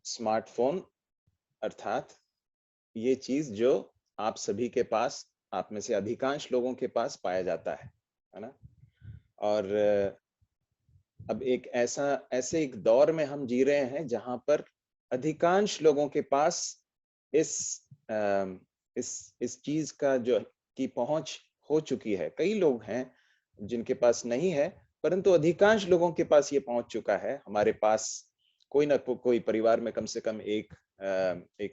Smartphone अर्थात ये चीज जो आप सभी के पास, आप में से अधिकांश लोगों के पास पाया जाता है ना। और अब एक ऐसे एक दौर में हम जी रहे हैं जहां पर अधिकांश लोगों के पास इस इस चीज का जो की पहुंच हो चुकी है। कई लोग हैं जिनके पास नहीं है, परंतु अधिकांश लोगों के पास ये पहुंच चुका है। हमारे पास कोई ना कोई परिवार में कम से कम एक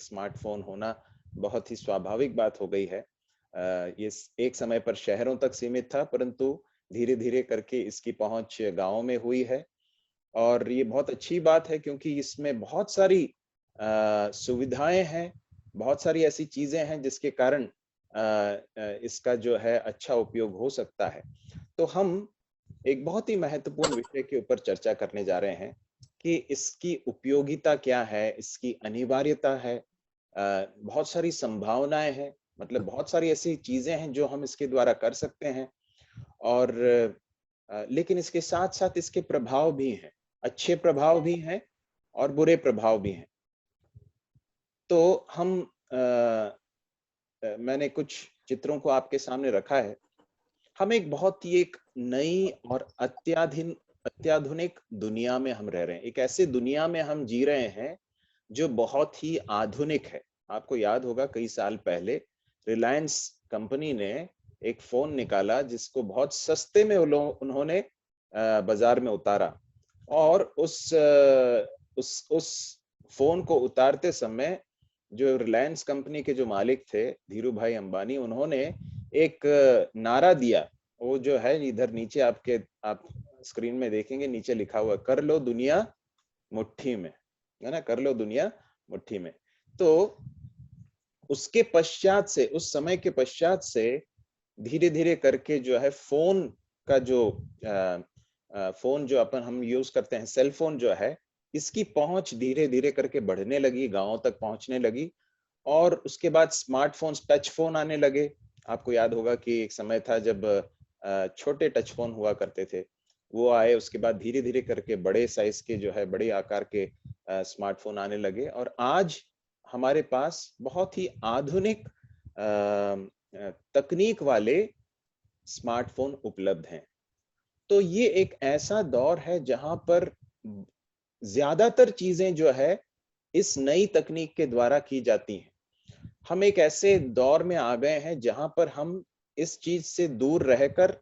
स्मार्टफोन होना बहुत ही स्वाभाविक बात हो गई है। ये एक समय पर शहरों तक सीमित था, परंतु धीरे धीरे करके इसकी पहुंच गांवों में हुई है। और ये बहुत अच्छी बात है क्योंकि इसमें बहुत सारी सुविधाएं हैं, बहुत सारी ऐसी चीजें हैं जिसके कारण इसका जो है अच्छा उपयोग हो सकता है। तो हम एक बहुत ही महत्वपूर्ण विषय के ऊपर चर्चा करने जा रहे हैं कि इसकी उपयोगिता क्या है, इसकी अनिवार्यता है, बहुत सारी संभावनाएं हैं, मतलब बहुत सारी ऐसी चीजें हैं जो हम इसके द्वारा कर सकते हैं। और लेकिन इसके साथ साथ इसके प्रभाव भी हैं, अच्छे प्रभाव भी हैं और बुरे प्रभाव भी हैं। तो हम मैंने कुछ चित्रों को आपके सामने रखा है। हम एक बहुत ही एक नई और अत्याधुनिक दुनिया में हम रह रहे हैं। एक ऐसे दुनिया में हम जी रहे हैं जो बहुत ही आधुनिक है। आपको याद होगा कई साल पहले रिलायंस कंपनी ने एक फोन निकाला जिसको बहुत सस्ते में उन्होंने बाजार में उतारा। और उस फोन को उतारते समय जो रिलायंस कंपनी के जो मालिक थे धीरू भाई अंबानी, उन्होंने एक नारा दिया। वो जो है इधर नीचे आप स्क्रीन में देखेंगे, नीचे लिखा हुआ कर लो दुनिया मुट्ठी में, है ना, कर लो दुनिया मुट्ठी में। तो उसके पश्चात से, उस समय के पश्चात से धीरे धीरे करके जो है फोन का जो फोन जो हम यूज करते हैं, सेल फोन जो है, इसकी पहुंच धीरे धीरे करके बढ़ने लगी, गांवों तक पहुंचने लगी। और उसके बाद स्मार्टफोन्स, टच फोन आने लगे। आपको याद होगा कि एक समय था जब छोटे टच फोन हुआ करते थे, वो आए। उसके बाद धीरे धीरे करके बड़े साइज के जो है, बड़े आकार के स्मार्टफोन आने लगे। और आज हमारे पास बहुत ही आधुनिक तकनीक वाले स्मार्टफोन उपलब्ध हैं। तो ये एक ऐसा दौर है जहां पर ज्यादातर चीजें जो है इस नई तकनीक के द्वारा की जाती हैं। हम एक ऐसे दौर में आ गए हैं जहां पर हम इस चीज से दूर रहकर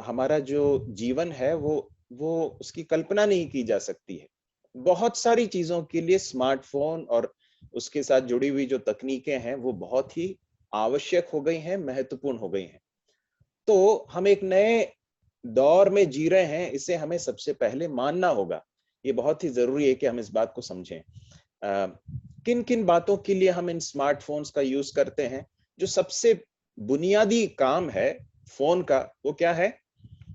हमारा जो जीवन है वो उसकी कल्पना नहीं की जा सकती है। बहुत सारी चीजों के लिए स्मार्टफोन और उसके साथ जुड़ी हुई जो तकनीकें हैं वो बहुत ही आवश्यक हो गई हैं, महत्वपूर्ण हो गई हैं। तो हम एक नए दौर में जी रहे हैं, इसे हमें सबसे पहले मानना होगा। ये बहुत ही जरूरी है कि हम इस बात को समझें। किन किन बातों के लिए हम इन स्मार्टफोन्स का यूज करते हैं? जो सबसे बुनियादी काम है फोन का वो क्या है?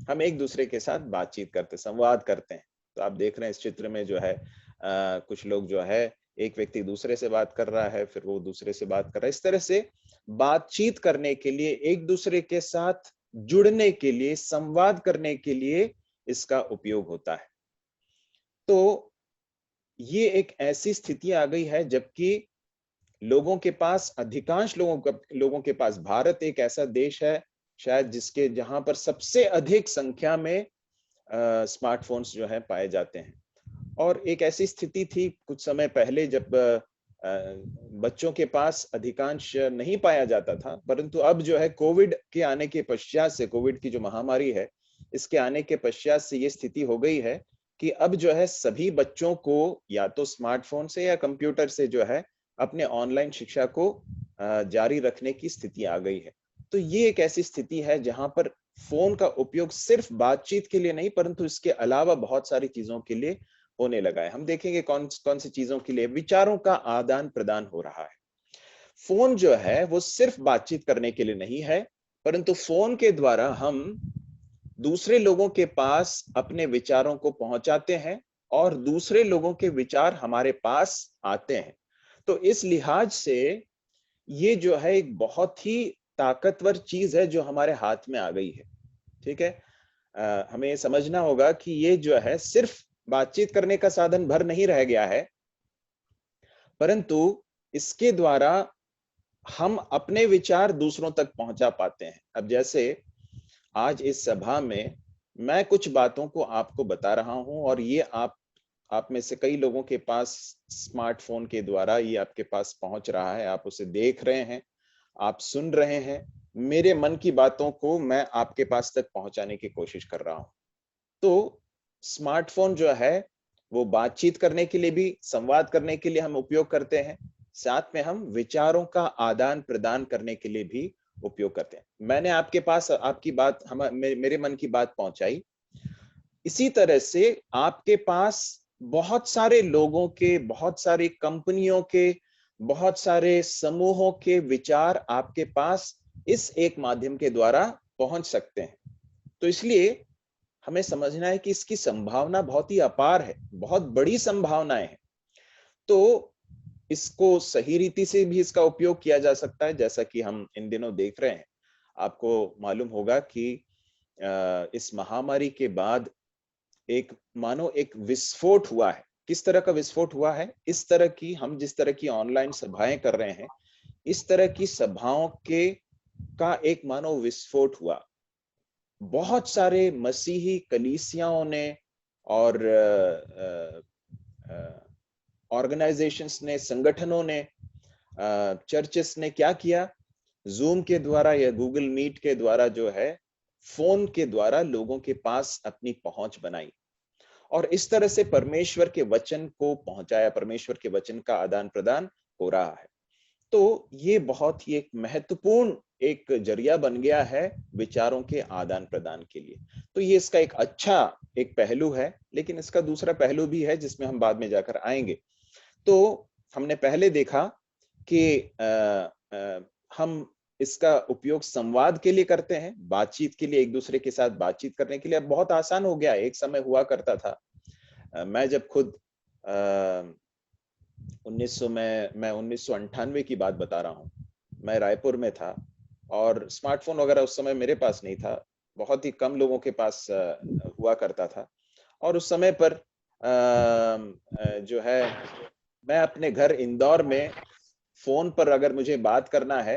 हम एक दूसरे के साथ बातचीत करते, संवाद करते हैं। तो आप देख रहे हैं इस चित्र में जो है कुछ लोग जो है, एक व्यक्ति दूसरे से बात कर रहा है, फिर वो दूसरे से बात कर रहा है। इस तरह से बातचीत करने के लिए, एक दूसरे के साथ जुड़ने के लिए, संवाद करने के लिए इसका उपयोग होता है। तो ये एक ऐसी स्थिति आ गई है जबकि लोगों के पास, अधिकांश लोगों के पास, भारत एक ऐसा देश है शायद जिसके जहां पर सबसे अधिक संख्या में स्मार्टफोन्स जो है पाए जाते हैं। और एक ऐसी स्थिति थी कुछ समय पहले जब बच्चों के पास अधिकांश नहीं पाया जाता था, परंतु अब जो है कोविड के आने के पश्चात से, कोविड की जो महामारी है इसके आने के पश्चात से ये स्थिति हो गई है कि अब जो है सभी बच्चों को या तो स्मार्टफोन से या कंप्यूटर से जो है अपने ऑनलाइन शिक्षा को जारी रखने की स्थिति आ गई है। तो ये एक ऐसी स्थिति है जहां पर फोन का उपयोग सिर्फ बातचीत के लिए नहीं, परंतु इसके अलावा बहुत सारी चीजों के लिए होने लगा है। हम देखेंगे कौन कौन सी चीजों के लिए। विचारों का आदान प्रदान हो रहा है। फोन जो है वो सिर्फ बातचीत करने के लिए नहीं है, परंतु फोन के द्वारा हम दूसरे लोगों के पास अपने विचारों को पहुंचाते हैं और दूसरे लोगों के विचार हमारे पास आते हैं। तो इस लिहाज से ये जो है एक बहुत ही ताकतवर चीज है जो हमारे हाथ में आ गई है। ठीक है, हमें ये समझना होगा कि ये जो है सिर्फ बातचीत करने का साधन भर नहीं रह गया है, परंतु इसके द्वारा हम अपने विचार दूसरों तक पहुंचा पाते हैं। अब जैसे आज इस सभा में मैं कुछ बातों को आपको बता रहा हूं और ये आप में से कई लोगों के पास स्मार्टफोन के द्वारा ये आपके पास पहुंच रहा है, आप उसे देख रहे हैं, आप सुन रहे हैं। मेरे मन की बातों को मैं आपके पास तक पहुंचाने की कोशिश कर रहा हूं। तो स्मार्टफोन जो है वो बातचीत करने के लिए भी, संवाद करने के लिए हम उपयोग करते हैं, साथ में हम विचारों का आदान प्रदान करने के लिए भी उपयोग करते हैं। मैंने आपके पास आपकी बात, मेरे मन की बात पहुंचाई। इसी तरह से आपके पास बहुत सारे लोगों के, बहुत सारी कंपनियों के, बहुत सारे समूहों के विचार आपके पास इस एक माध्यम के द्वारा पहुंच सकते हैं। तो इसलिए हमें समझना है कि इसकी संभावना बहुत ही अपार है, बहुत बड़ी संभावनाएं हैं। तो इसको सही रीति से भी इसका उपयोग किया जा सकता है, जैसा कि हम इन दिनों देख रहे हैं। आपको मालूम होगा कि इस महामारी के बाद एक मानो एक विस्फोट हुआ है। किस तरह का विस्फोट हुआ है? इस तरह की, हम जिस तरह की ऑनलाइन सभाएं कर रहे हैं, इस तरह की सभाओं के का एक मानो विस्फोट हुआ। बहुत सारे मसीही कलीसियाओं ने और ऑर्गेनाइजेशंस ने, संगठनों ने, चर्चेस ने क्या किया? जूम के द्वारा या गूगल मीट के द्वारा जो है, फोन के द्वारा लोगों के पास अपनी पहुंच बनाई और इस तरह से परमेश्वर के वचन को पहुंचाया, परमेश्वर के वचन का आदान प्रदान हो रहा है। तो ये बहुत ही एक महत्वपूर्ण एक जरिया बन गया है विचारों के आदान प्रदान के लिए। तो ये इसका एक अच्छा एक पहलू है, लेकिन इसका दूसरा पहलू भी है जिसमें हम बाद में जाकर आएंगे। तो हमने पहले देखा कि हम इसका उपयोग संवाद के लिए करते हैं, बातचीत के लिए, एक दूसरे के साथ बातचीत करने के लिए। अब बहुत आसान हो गया। एक समय हुआ करता था, मैं जब खुद 1900 में, मैं 1998 की बात बता रहा हूँ, मैं रायपुर में था और स्मार्टफोन वगैरह उस समय मेरे पास नहीं था, बहुत ही कम लोगों के पास हुआ करता था। और उस समय पर जो है, मैं अपने घर इंदौर में फोन पर अगर मुझे बात करना है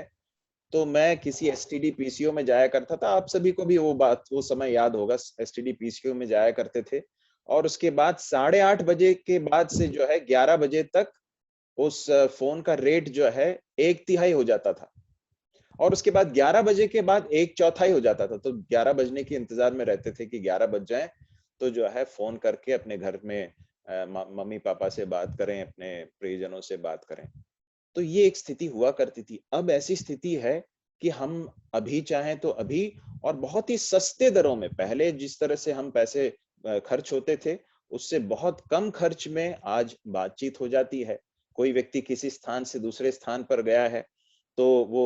तो मैं किसी एसटीडी पीसीओ में जाया करता था। आप सभी को भी वो बात, वो समय याद होगा, एसटीडी पीसीओ में जाया करते थे और उसके बाद 8:30 बजे के बाद से जो है 11 बजे तक उस फोन का रेट जो है 1/3 हो जाता था और उसके बाद 11 बजे के बाद 1/4 हो जाता था। तो 11 बजने के इंतजार में रहते थे कि 11 बज जाए तो जो है फोन करके अपने घर में मम्मी पापा से बात करें, अपने प्रियजनों से बात करें। तो ये एक स्थिति हुआ करती थी। अब ऐसी स्थिति है कि हम अभी चाहें तो अभी, और बहुत ही सस्ते दरों में, पहले जिस तरह से हम पैसे खर्च होते थे उससे बहुत कम खर्च में आज बातचीत हो जाती है। कोई व्यक्ति किसी स्थान से दूसरे स्थान पर गया है तो वो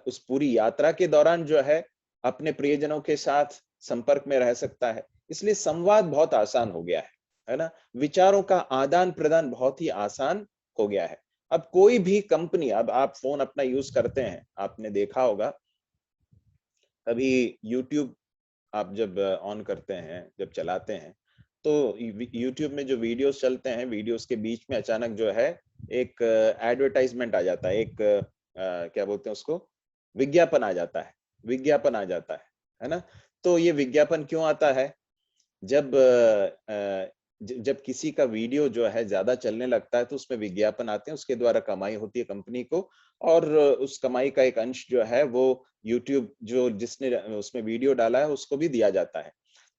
उस पूरी यात्रा के दौरान जो है अपने प्रियजनों के साथ संपर्क में रह सकता है। इसलिए संवाद बहुत आसान हो गया है ना? विचारों का आदान प्रदान बहुत ही आसान हो गया है। अब कोई भी कंपनी, अब आप फोन अपना यूज करते हैं, आपने देखा होगा कभी YouTube आप जब ऑन करते हैं, जब चलाते हैं, तो YouTube में जो वीडियोस चलते हैं, वीडियोस के बीच में अचानक जो है एक एडवर्टाइजमेंट आ जाता है, एक क्या बोलते हैं उसको, विज्ञापन आ जाता है, विज्ञापन आ जाता है ना? तो ये विज्ञापन क्यों आता है? जब जब किसी का वीडियो जो है ज्यादा चलने लगता है तो उसमें विज्ञापन आते हैं, उसके द्वारा कमाई होती है कंपनी को और उस कमाई का एक अंश जो है वो YouTube, जो जिसने उसमें वीडियो डाला है उसको भी दिया जाता है।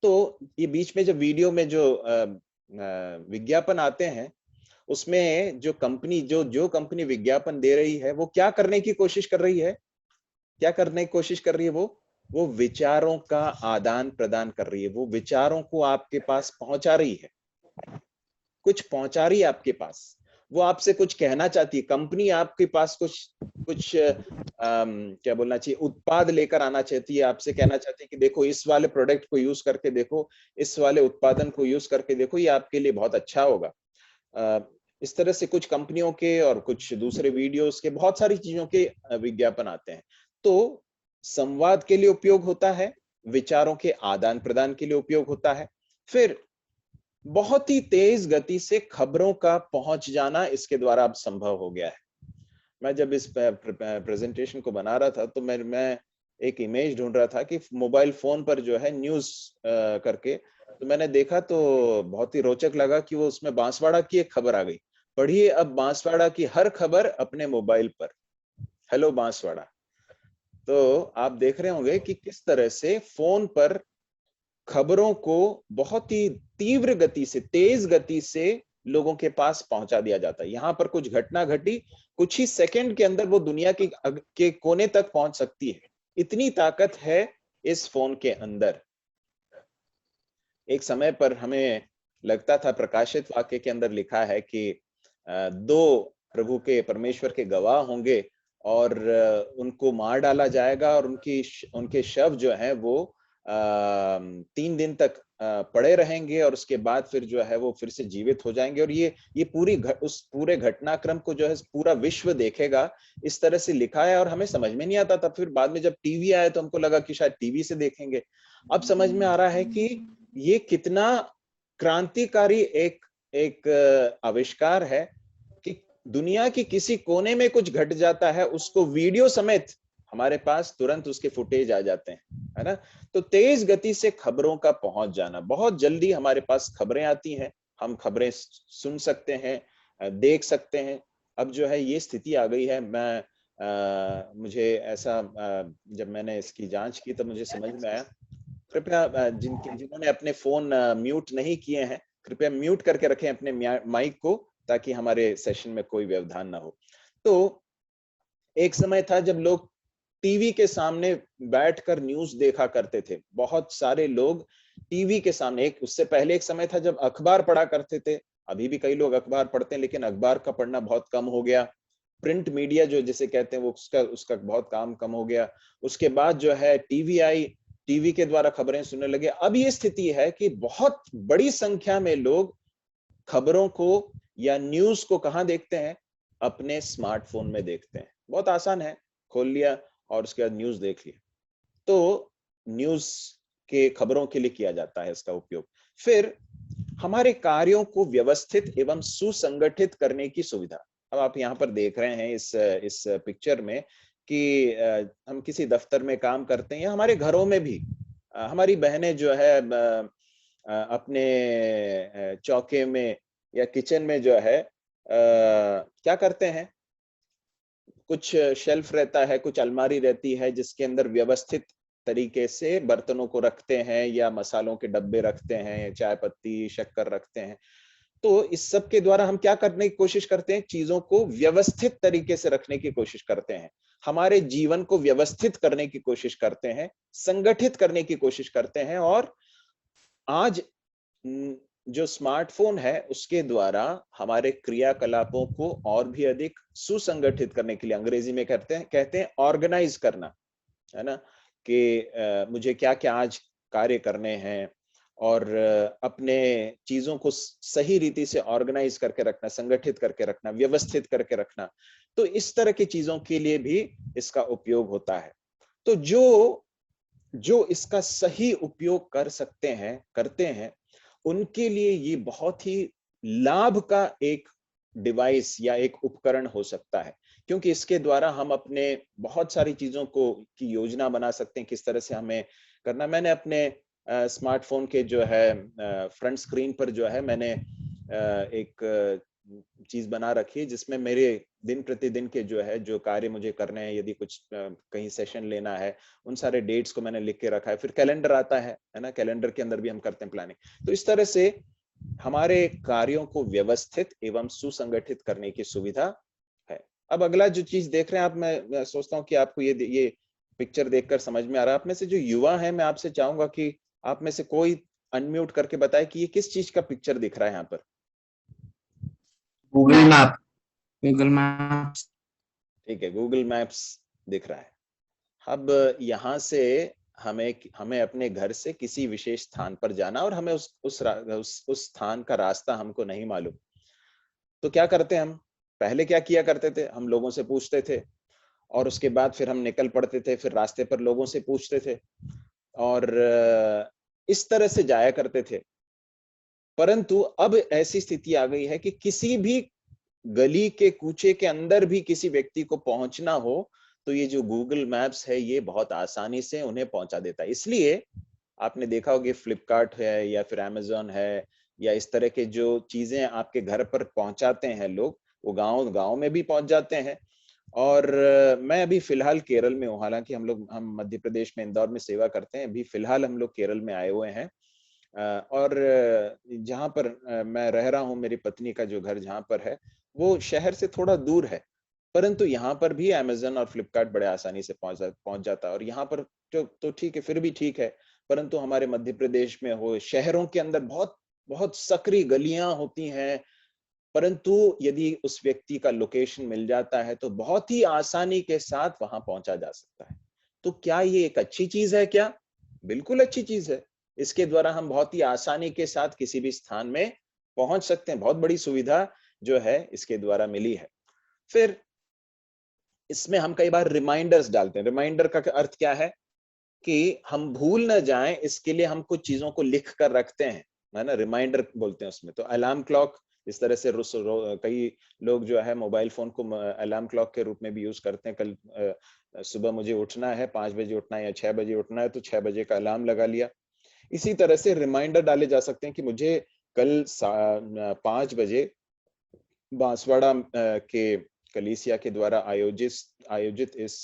तो ये बीच में जब वीडियो में जो विज्ञापन आते हैं, उसमें जो कंपनी, जो कंपनी विज्ञापन दे रही है वो क्या करने की कोशिश कर रही है? क्या करने की कोशिश कर रही है? वो विचारों का आदान प्रदान कर रही है, वो विचारों को आपके पास पहुंचा रही है, कुछ पहुंचा रही है आपके पास। वो आपसे कुछ कहना चाहती है, कंपनी आपके पास कुछ कुछ क्या बोलना चाहिए, उत्पाद लेकर आना चाहती है, आपसे कहना चाहती है कि देखो इस वाले प्रोडक्ट को यूज करके देखो, इस वाले उत्पादन को यूज करके देखो, ये आपके लिए बहुत अच्छा होगा। इस तरह से कुछ कंपनियों के और कुछ दूसरे वीडियोस के, बहुत सारी चीजों के विज्ञापन आते हैं। तो संवाद के लिए उपयोग होता है, विचारों के आदान प्रदान के लिए उपयोग होता है। फिर बहुत ही तेज गति से खबरों का पहुंच जाना इसके द्वारा अब संभव हो गया है। मैं जब इस प्रेजेंटेशन को बना रहा था तो मैं एक इमेज ढूंढ रहा था कि मोबाइल फोन पर जो है न्यूज करके, तो मैंने देखा तो बहुत ही रोचक लगा कि वो उसमें बांसवाड़ा की एक खबर आ गई। पढ़िए अब बांसवाड़ा की हर खबर अपने मोबाइल पर, हेलो बांसवाड़ा। तो आप देख रहे होंगे कि किस तरह से फोन पर खबरों को बहुत ही तीव्र गति से, तेज गति से लोगों के पास पहुंचा दिया जाता है। यहां पर कुछ घटना घटी, कुछ ही सेकंड के अंदर वो दुनिया के कोने तक पहुंच सकती है। इतनी ताकत है इस फोन के अंदर। एक समय पर हमें लगता था, प्रकाशित वाक्य के अंदर लिखा है कि दो प्रभु के, परमेश्वर के गवाह होंगे और उनको मार डाला जाएगा और उनके शव जो है वो 3 दिन तक पड़े रहेंगे और उसके बाद फिर जो है वो फिर से जीवित हो जाएंगे। और ये उस पूरे घटनाक्रम को जो है पूरा विश्व देखेगा, इस तरह से लिखा है। और हमें समझ में नहीं आता था। फिर बाद में जब टीवी आया तो हमको लगा कि शायद टीवी से देखेंगे। अब समझ में आ रहा है कि ये कितना क्रांतिकारी एक एक आविष्कार है कि दुनिया की किसी कोने में कुछ घट जाता है, उसको वीडियो समेत हमारे पास तुरंत उसके फुटेज आ जाते हैं, है ना। तो तेज गति से खबरों का पहुंच जाना, बहुत जल्दी हमारे पास खबरें आती हैं, हम खबरें सुन सकते हैं, देख सकते हैं। अब जो है ये स्थिति आ गई है। मुझे ऐसा जब मैंने इसकी जांच की तब मुझे समझ में आया, कृपया जिन्होंने अपने फोन म्यूट नहीं किए हैं, कृपया म्यूट करके रखें अपने माइक को, ताकि हमारे सेशन में कोई व्यवधान ना हो। तो एक समय था जब लोग टीवी के सामने बैठकर न्यूज देखा करते थे। बहुत सारे लोग टीवी के सामने, एक उससे पहले एक समय था जब अखबार पढ़ा करते थे। अभी भी कई लोग अखबार पढ़ते हैं, लेकिन अखबार का पढ़ना बहुत कम हो गया। प्रिंट मीडिया जो जिसे कहते हैं वो उसका उसका बहुत काम कम हो गया। उसके बाद जो है टीवी आई, टीवी के द्वारा खबरें सुनने लगे। अब ये स्थिति है कि बहुत बड़ी संख्या में लोग खबरों को या न्यूज को कहां देखते हैं? अपने स्मार्टफोन में देखते हैं। बहुत आसान है, खोल लिया और उसके बाद न्यूज देख लिया। तो न्यूज के खबरों के लिए किया जाता है इसका उपयोग। फिर हमारे कार्यों को व्यवस्थित एवं सुसंगठित करने की सुविधा। अब आप यहाँ पर देख रहे हैं इस पिक्चर में कि हम किसी दफ्तर में काम करते हैं या हमारे घरों में भी हमारी बहनें जो है अपने चौके में या किचन में जो है क्या करते हैं, कुछ शेल्फ रहता है, कुछ अलमारी रहती है जिसके अंदर व्यवस्थित तरीके से बर्तनों को रखते हैं या मसालों के डब्बे रखते हैं, चाय पत्ती, शक्कर रखते हैं। तो इस सब के द्वारा हम क्या करने की कोशिश करते हैं? चीजों को व्यवस्थित तरीके से रखने की कोशिश करते हैं, हमारे जीवन को व्यवस्थित करने की कोशिश करते हैं, संगठित करने की कोशिश करते हैं। और आज जो स्मार्टफोन है उसके द्वारा हमारे क्रियाकलापों को और भी अधिक सुसंगठित करने के लिए, अंग्रेजी में कहते हैं ऑर्गेनाइज करना, है ना, कि मुझे क्या क्या आज कार्य करने हैं और अपने चीजों को सही रीति से ऑर्गेनाइज करके रखना, संगठित करके रखना, व्यवस्थित करके रखना। तो इस तरह की चीजों के लिए भी इसका उपयोग होता है। तो जो इसका सही उपयोग कर सकते हैं, करते हैं, उनके लिए ये बहुत ही लाभ का एक डिवाइस या एक उपकरण हो सकता है। क्योंकि इसके द्वारा हम अपने बहुत सारी चीजों को की योजना बना सकते हैं, किस तरह से हमें करना। मैंने अपने स्मार्टफोन के जो है फ्रंट स्क्रीन पर जो है मैंने एक चीज बना रखी है जिसमें मेरे दिन प्रतिदिन के जो है जो कार्य मुझे करने हैं, यदि कुछ कहीं सेशन लेना है, उन सारे डेट्स को मैंने लिख के रखा है। फिर कैलेंडर आता है ना, कैलेंडर के अंदर भी हम करते हैं प्लानिंग। तो इस तरह से हमारे कार्यों को व्यवस्थित एवं सुसंगठित करने की सुविधा है। अब अगला जो चीज देख रहे हैं आप, मैं सोचता हूँ कि आपको ये पिक्चर देखकर समझ में आ रहा है। आप में से जो युवा है, मैं आपसे चाहूंगा कि आप में से कोई अनम्यूट करके बताए कि ये किस चीज का पिक्चर दिख रहा है यहाँ पर। Google map. Google map. ठीक है, गूगल मैप्स दिख रहा है। अब यहाँ से हमें हमें अपने घर से किसी विशेष स्थान पर जाना और हमें उस स्थान का रास्ता हमको नहीं मालूम। तो क्या करते हैं हम? पहले क्या किया करते थे? हम लोगों से पूछते थे और उसके बाद फिर हम निकल पड़ते थे, फिर रास्ते पर लोगों से पूछते थे और इस तरह से जाया करते थे। परंतु अब ऐसी स्थिति आ गई है कि किसी भी गली के कूचे के अंदर भी किसी व्यक्ति को पहुंचना हो तो ये जो गूगल मैप्स है ये बहुत आसानी से उन्हें पहुंचा देता है। इसलिए आपने देखा होगा फ्लिपकार्ट है या फिर अमेज़न है या इस तरह के जो चीजें आपके घर पर पहुंचाते हैं लोग, वो गांव गांव में भी पहुंच जाते हैं। और मैं अभी फिलहाल केरल में हूँ, हालांकि हम मध्य प्रदेश में इंदौर में सेवा करते हैं। अभी फिलहाल हम लोग केरल में आए हुए हैं। और जहाँ पर मैं रह रहा हूँ, मेरी पत्नी का जो घर जहाँ पर है वो शहर से थोड़ा दूर है, परंतु यहाँ पर भी अमेज़न और फ्लिपकार्ट बड़े आसानी से पहुंच जाता है। और यहाँ पर तो ठीक है, फिर भी ठीक है, परंतु हमारे मध्य प्रदेश में हो शहरों के अंदर बहुत बहुत सकरी गलियां होती हैं, परंतु यदि उस व्यक्ति का लोकेशन मिल जाता है तो बहुत ही आसानी के साथ वहां पहुंचा जा सकता है। तो क्या ये एक अच्छी चीज है क्या? बिल्कुल अच्छी चीज है। इसके द्वारा हम बहुत ही आसानी के साथ किसी भी स्थान में पहुंच सकते हैं। बहुत बड़ी सुविधा जो है इसके द्वारा मिली है। फिर इसमें हम कई बार रिमाइंडर्स डालते हैं। रिमाइंडर का अर्थ क्या है कि हम भूल ना जाएं, इसके लिए हम कुछ चीजों को लिख कर रखते हैं, है ना, रिमाइंडर बोलते हैं उसमें। तो अलार्म क्लॉक इस तरह से कई लोग जो है मोबाइल फोन को अलार्म क्लॉक के रूप में भी यूज करते हैं। कल सुबह मुझे उठना है, 5 बजे उठना है या 6 बजे उठना है, तो 6 बजे का अलार्म लगा लिया। इसी तरह से रिमाइंडर डाले जा सकते हैं कि मुझे कल 5 बजे बांसवाड़ा के कलीसिया के द्वारा आयोजित इस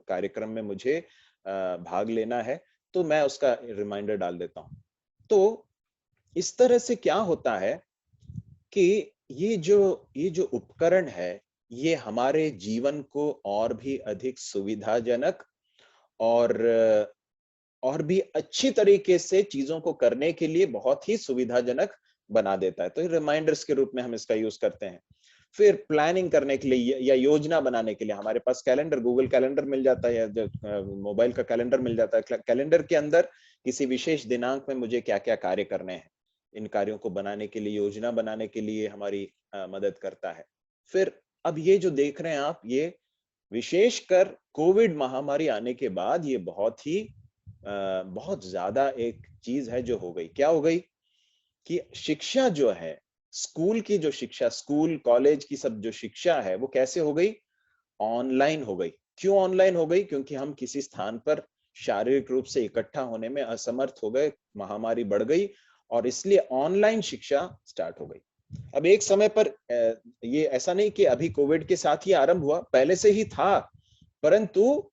कार्यक्रम में मुझे भाग लेना है, तो मैं उसका रिमाइंडर डाल देता हूँ। तो इस तरह से क्या होता है कि ये जो उपकरण है ये हमारे जीवन को और भी अधिक सुविधाजनक और भी अच्छी तरीके से चीजों को करने के लिए बहुत ही सुविधाजनक बना देता है। तो रिमाइंडर्स के रूप में हम इसका यूज करते हैं। फिर प्लानिंग करने के लिए या योजना बनाने के लिए हमारे पास कैलेंडर, गूगल कैलेंडर मिल जाता है या मोबाइल का कैलेंडर मिल जाता है। कैलेंडर के अंदर किसी विशेष दिनांक में मुझे क्या क्या कार्य करने हैं, इन कार्यों को बनाने के लिए, योजना बनाने के लिए हमारी मदद करता है। फिर अब ये जो देख रहे हैं आप, ये विशेषकर कोविड महामारी आने के बाद ये बहुत ज्यादा एक चीज है जो हो गई। क्या हो गई कि शिक्षा जो है, स्कूल की जो शिक्षा, स्कूल कॉलेज की सब जो शिक्षा है वो कैसे हो गई? ऑनलाइन हो गई। क्यों ऑनलाइन हो गई? क्योंकि हम किसी स्थान पर शारीरिक रूप से इकट्ठा होने में असमर्थ हो गए, महामारी बढ़ गई और इसलिए ऑनलाइन शिक्षा स्टार्ट हो गई। अब एक समय पर ये ऐसा नहीं कि अभी कोविड के साथ ही आरंभ हुआ, पहले से ही था, परंतु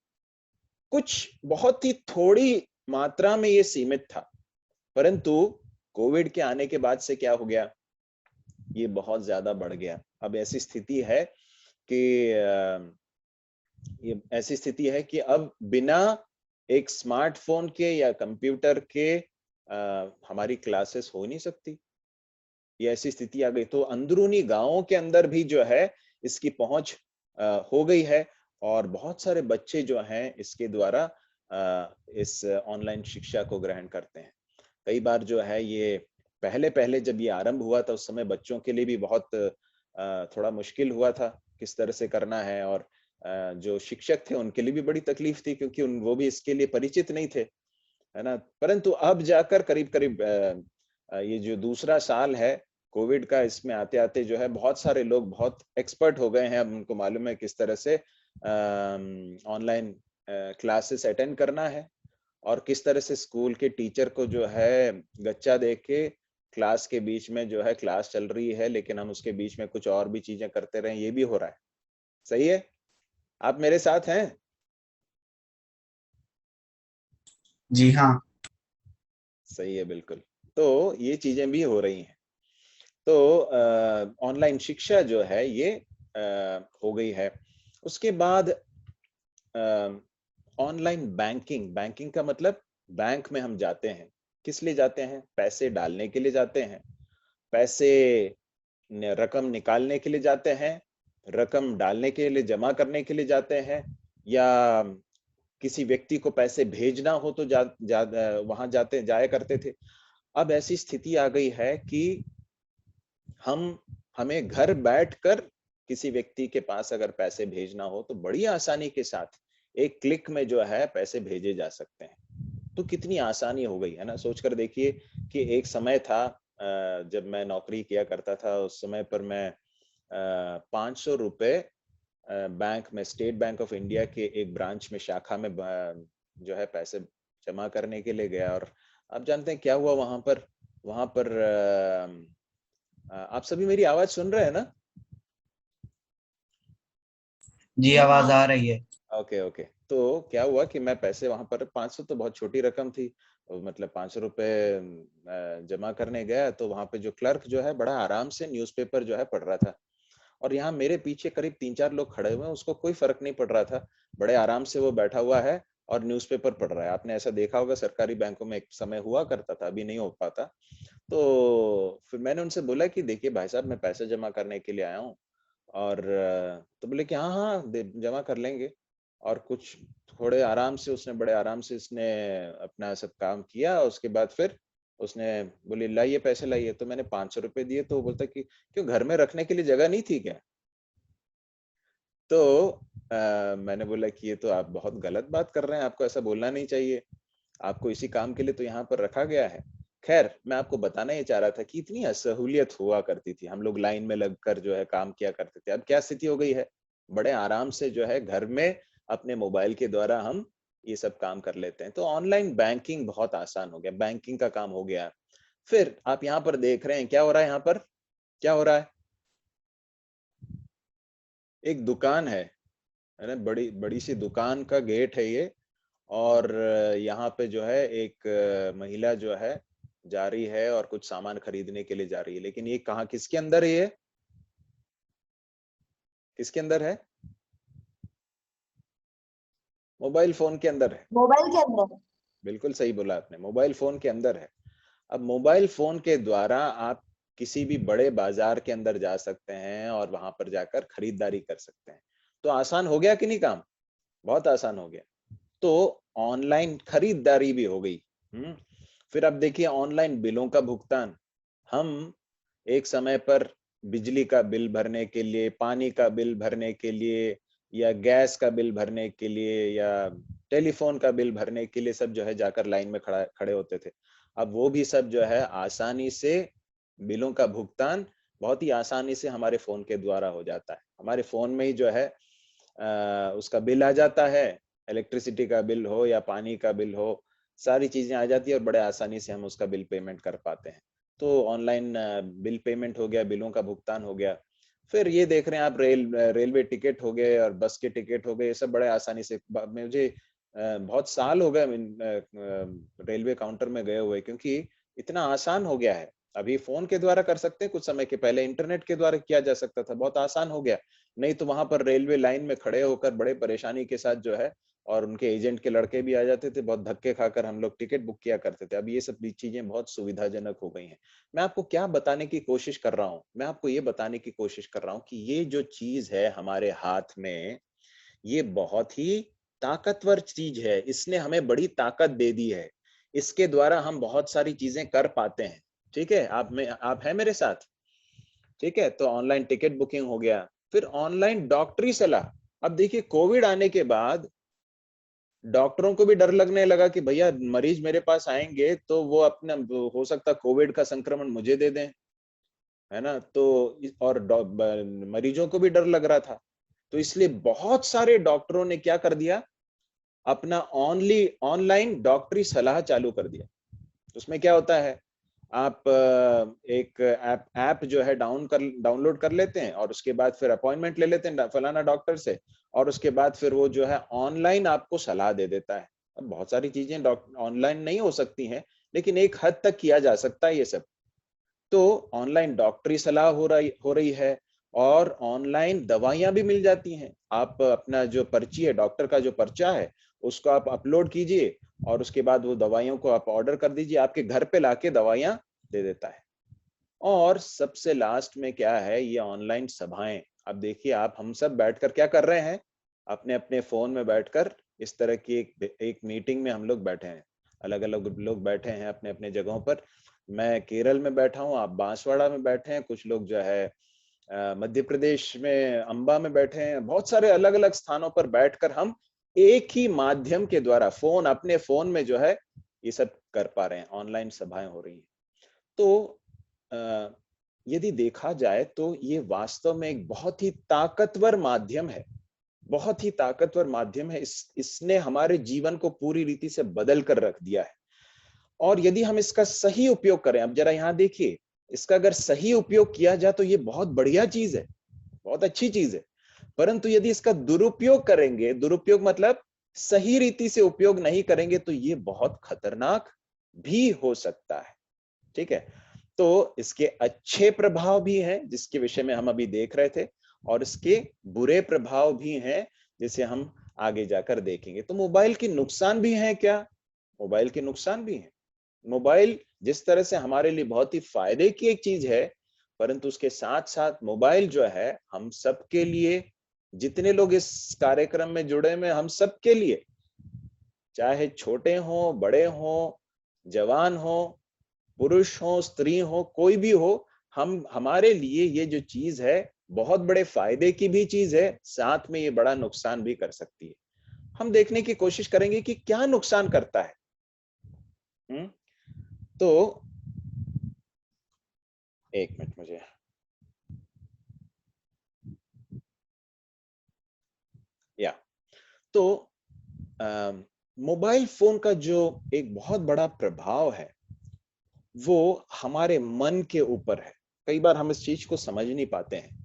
कुछ बहुत ही थोड़ी मात्रा में ये सीमित था। परंतु कोविड के आने के बाद से क्या हो गया, ये बहुत ज्यादा बढ़ गया। अब ऐसी स्थिति है कि ये ऐसी स्थिति है कि अब बिना एक स्मार्टफोन के या कंप्यूटर के हमारी क्लासेस हो नहीं सकती। ये ऐसी स्थिति आ गई। तो अंदरूनी गांवों के अंदर भी जो है इसकी पहुंच हो गई है और बहुत सारे बच्चे जो हैं इसके द्वारा इस ऑनलाइन शिक्षा को ग्रहण करते हैं। कई बार जो है ये पहले पहले जब ये आरंभ हुआ था उस समय बच्चों के लिए भी बहुत थोड़ा मुश्किल हुआ था किस तरह से करना है। और जो शिक्षक थे उनके लिए भी बड़ी तकलीफ थी क्योंकि वो भी इसके लिए परिचित नहीं थे, है ना। परंतु अब जाकर करीब करीब ये जो दूसरा साल है कोविड का, इसमें आते आते जो है बहुत सारे लोग बहुत एक्सपर्ट हो गए हैं। अब उनको मालूम है किस तरह से ऑनलाइन क्लासेस अटेंड करना है और किस तरह से स्कूल के टीचर को जो है गच्चा दे के क्लास के बीच में जो है क्लास चल रही है लेकिन हम उसके बीच में कुछ और भी चीजें करते रहे, ये भी हो रहा है। सही है? आप मेरे साथ हैं? जी हाँ। सही है, बिल्कुल। तो ये चीजें भी हो रही हैं। तो ऑनलाइन शिक्षा जो है ये हो गई है। उसके बाद ऑनलाइन बैंकिंग। बैंकिंग का मतलब बैंक में हम जाते हैं, किस लिए जाते हैं? पैसे डालने के लिए जाते हैं, पैसे रकम निकालने के लिए जाते हैं, रकम डालने के लिए, जमा करने के लिए जाते हैं, या किसी व्यक्ति को पैसे भेजना हो तो वहां जाया करते थे। अब ऐसी स्थिति आ गई है कि हमें घर बैठकर किसी व्यक्ति के पास अगर पैसे भेजना हो तो बड़ी आसानी के साथ एक क्लिक में जो है पैसे भेजे जा सकते हैं। तो कितनी आसानी हो गई है ना। सोचकर देखिए कि एक समय था जब मैं नौकरी किया करता था उस समय पर मैं 500 रुपए बैंक में, स्टेट बैंक ऑफ इंडिया के एक ब्रांच में, शाखा में जो है पैसे जमा करने के लिए गया। और आप जानते हैं क्या हुआ वहां पर? वहां पर आप सभी मेरी आवाज सुन रहे हैं ना? जी, आवाज आ रही है। Okay okay. तो क्या हुआ कि मैं पैसे वहां पर, 500 तो बहुत छोटी रकम थी, मतलब 500 रुपए जमा करने गया, तो वहां पे जो क्लर्क जो है बड़ा आराम से न्यूज़पेपर जो है पढ़ रहा था। और यहाँ मेरे पीछे करीब 3-4 लोग खड़े हुए हैं, उसको कोई फर्क नहीं पड़ रहा था, बड़े आराम से वो बैठा हुआ है और न्यूज़पेपर पढ़ रहा है। आपने ऐसा देखा होगा, सरकारी बैंकों में एक समय हुआ करता था, अभी नहीं हो पाता। तो फिर मैंने उनसे बोला कि देखिए भाई साहब, मैं पैसे जमा करने के लिए आया हूँ। और तो बोले कि हाँ हाँ जमा कर लेंगे। और कुछ थोड़े आराम से उसने, बड़े आराम से इसने अपना सब काम किया। उसके बाद फिर उसने बोली लाइए पैसे लाइए, तो मैंने 500 रुपए दिए। तो वो बोलता कि क्यों, घर में रखने के लिए जगह नहीं थी क्या? तो मैंने बोला कि ये तो आप बहुत गलत बात कर रहे हैं, आपको ऐसा बोलना नहीं चाहिए, आपको इसी काम के लिए तो यहाँ पर रखा गया है। खैर, मैं आपको बताना ये चाह रहा था कि इतनी असहूलियत हुआ करती थी, हम लोग लाइन में लगकर जो है काम किया करते थे। अब क्या स्थिति हो गई है, बड़े आराम से जो है घर में अपने मोबाइल के द्वारा हम ये सब काम कर लेते हैं। तो ऑनलाइन बैंकिंग बहुत आसान हो गया, बैंकिंग का काम हो गया। फिर आप यहाँ पर देख रहे हैं क्या हो रहा है, यहाँ पर क्या हो रहा है? एक दुकान है ना, बड़ी बड़ी सी दुकान का गेट है ये। और यहाँ पे जो है एक महिला जो है जा रही है और कुछ सामान खरीदने के लिए जा रही है। लेकिन ये कहाँ, किसके अंदर है ये? किसके अंदर है? मोबाइल फोन के अंदर है। मोबाइल के अंदर। बिल्कुल सही बोला आपने, मोबाइल फोन के अंदर है। अब मोबाइल फोन के द्वारा आप किसी भी बड़े बाजार के अंदर जा सकते हैं और वहां पर जाकर खरीदारी कर सकते हैं। तो आसान हो गया कि नहीं काम? बहुत आसान हो गया। तो ऑनलाइन खरीदारी भी हो गई। फिर अब देखिए ऑनलाइन बिलों का भुगतान। हम एक समय पर बिजली का बिल भरने के लिए, पानी का बिल भरने के लिए, या गैस का बिल भरने के लिए, या टेलीफोन का बिल भरने के लिए सब जो है जाकर लाइन में खड़े होते थे। अब वो भी सब जो है आसानी से, बिलों का भुगतान बहुत ही आसानी से हमारे फोन के द्वारा हो जाता है। हमारे फोन में ही जो है उसका बिल आ जाता है, इलेक्ट्रिसिटी का बिल हो या पानी का बिल हो, सारी चीजें आ जाती है और बड़े आसानी से हम उसका बिल पेमेंट कर पाते हैं। तो ऑनलाइन बिल पेमेंट हो गया, बिलों का भुगतान हो गया। फिर ये देख रहे हैं आप, रेलवे टिकट हो गए और बस के टिकट हो गए, ये सब बड़े आसानी से। मुझे बहुत साल हो गए रेलवे काउंटर में गए हुए, क्योंकि इतना आसान हो गया है। अभी फोन के द्वारा कर सकते हैं, कुछ समय के पहले इंटरनेट के द्वारा किया जा सकता था, बहुत आसान हो गया। नहीं तो वहां पर रेलवे लाइन में खड़े होकर बड़े परेशानी के साथ जो है, और उनके एजेंट के लड़के भी आ जाते थे, बहुत धक्के खाकर हम लोग टिकट बुक किया करते थे। अब ये सब भी चीजें बहुत सुविधाजनक हो गई हैं। मैं आपको क्या बताने की कोशिश कर रहा हूँ, मैं आपको ये बताने की कोशिश कर रहा हूँ कि ये जो चीज है हमारे हाथ में, ये बहुत ही ताकतवर चीज है, इसने हमें बड़ी ताकत दे दी है। इसके द्वारा हम बहुत सारी चीजें कर पाते हैं। ठीक है, आप है मेरे साथ? ठीक है, तो ऑनलाइन टिकट बुकिंग हो गया। फिर ऑनलाइन डॉक्टरी सलाह। अब देखिए कोविड आने के बाद डॉक्टरों को भी डर लगने लगा कि भैया मरीज मेरे पास आएंगे तो वो अपना, हो सकता कोविड का संक्रमण मुझे दे दें, है ना। तो और मरीजों को भी डर लग रहा था। तो इसलिए बहुत सारे डॉक्टरों ने क्या कर दिया, अपना ऑनलाइन डॉक्टरी सलाह चालू कर दिया। उसमें क्या होता है, आप एक ऐप जो है डाउनलोड कर लेते हैं, और उसके बाद फिर अपॉइंटमेंट ले लेते हैं फलाना डॉक्टर से, और उसके बाद फिर वो जो है ऑनलाइन आपको सलाह दे देता है। अब बहुत सारी चीजें ऑनलाइन नहीं हो सकती हैं, लेकिन एक हद तक किया जा सकता है ये सब। तो ऑनलाइन डॉक्टरी सलाह हो रही है, और ऑनलाइन दवाइयां भी मिल जाती हैं। आप अपना जो पर्ची है, डॉक्टर का जो पर्चा है, उसको आप अपलोड कीजिए, और उसके बाद वो दवाइयों को आप ऑर्डर कर दीजिए, आपके घर पे लाके दवाइयां दे देता है। और सबसे लास्ट में क्या है, ये ऑनलाइन सभाएं। अब देखिए आप, हम सब बैठकर क्या कर रहे हैं, अपने अपने फोन में बैठकर इस तरह की एक मीटिंग में हम लोग बैठे हैं। अलग अलग लोग बैठे हैं अपने अपने जगहों पर। मैं केरल में बैठा हूँ, आप बांसवाड़ा में बैठे हैं, कुछ लोग जो है मध्य प्रदेश में अंबा में बैठे हैं। बहुत सारे अलग अलग स्थानों पर बैठकर हम एक ही माध्यम के द्वारा, फोन, अपने फोन में जो है ये सब कर पा रहे हैं, ऑनलाइन सभाएं हो रही हैं। तो यदि देखा जाए तो ये वास्तव में एक बहुत ही ताकतवर माध्यम है, बहुत ही ताकतवर माध्यम है। इसने हमारे जीवन को पूरी रीति से बदल कर रख दिया है। और यदि हम इसका सही उपयोग करें, अब जरा यहाँ देखिए, इसका अगर सही उपयोग किया जाए तो ये बहुत बढ़िया चीज है, बहुत अच्छी चीज है। परंतु यदि इसका दुरुपयोग करेंगे, दुरुपयोग मतलब सही रीति से उपयोग नहीं करेंगे, तो ये बहुत खतरनाक भी हो सकता है। ठीक है, तो इसके अच्छे प्रभाव भी हैं जिसके विषय में हम अभी देख रहे थे, और इसके बुरे प्रभाव भी हैं जिसे हम आगे जाकर देखेंगे। तो मोबाइल के नुकसान भी हैं क्या? मोबाइल के नुकसान भी हैं। मोबाइल जिस तरह से हमारे लिए बहुत ही फायदे की एक चीज है, परंतु उसके साथ साथ मोबाइल जो है हम सबके लिए, जितने लोग इस कार्यक्रम में जुड़े हुए, हम सबके लिए, चाहे छोटे हो, बड़े हो, जवान हो, पुरुष हो, स्त्री हो, कोई भी हो, हमारे लिए ये जो चीज है बहुत बड़े फायदे की भी चीज है, साथ में ये बड़ा नुकसान भी कर सकती है। हम देखने की कोशिश करेंगे कि क्या नुकसान करता है। तो एक मिनट मुझे, या तो मोबाइल फोन का जो एक बहुत बड़ा प्रभाव है वो हमारे मन के ऊपर है। कई बार हम इस चीज को समझ नहीं पाते हैं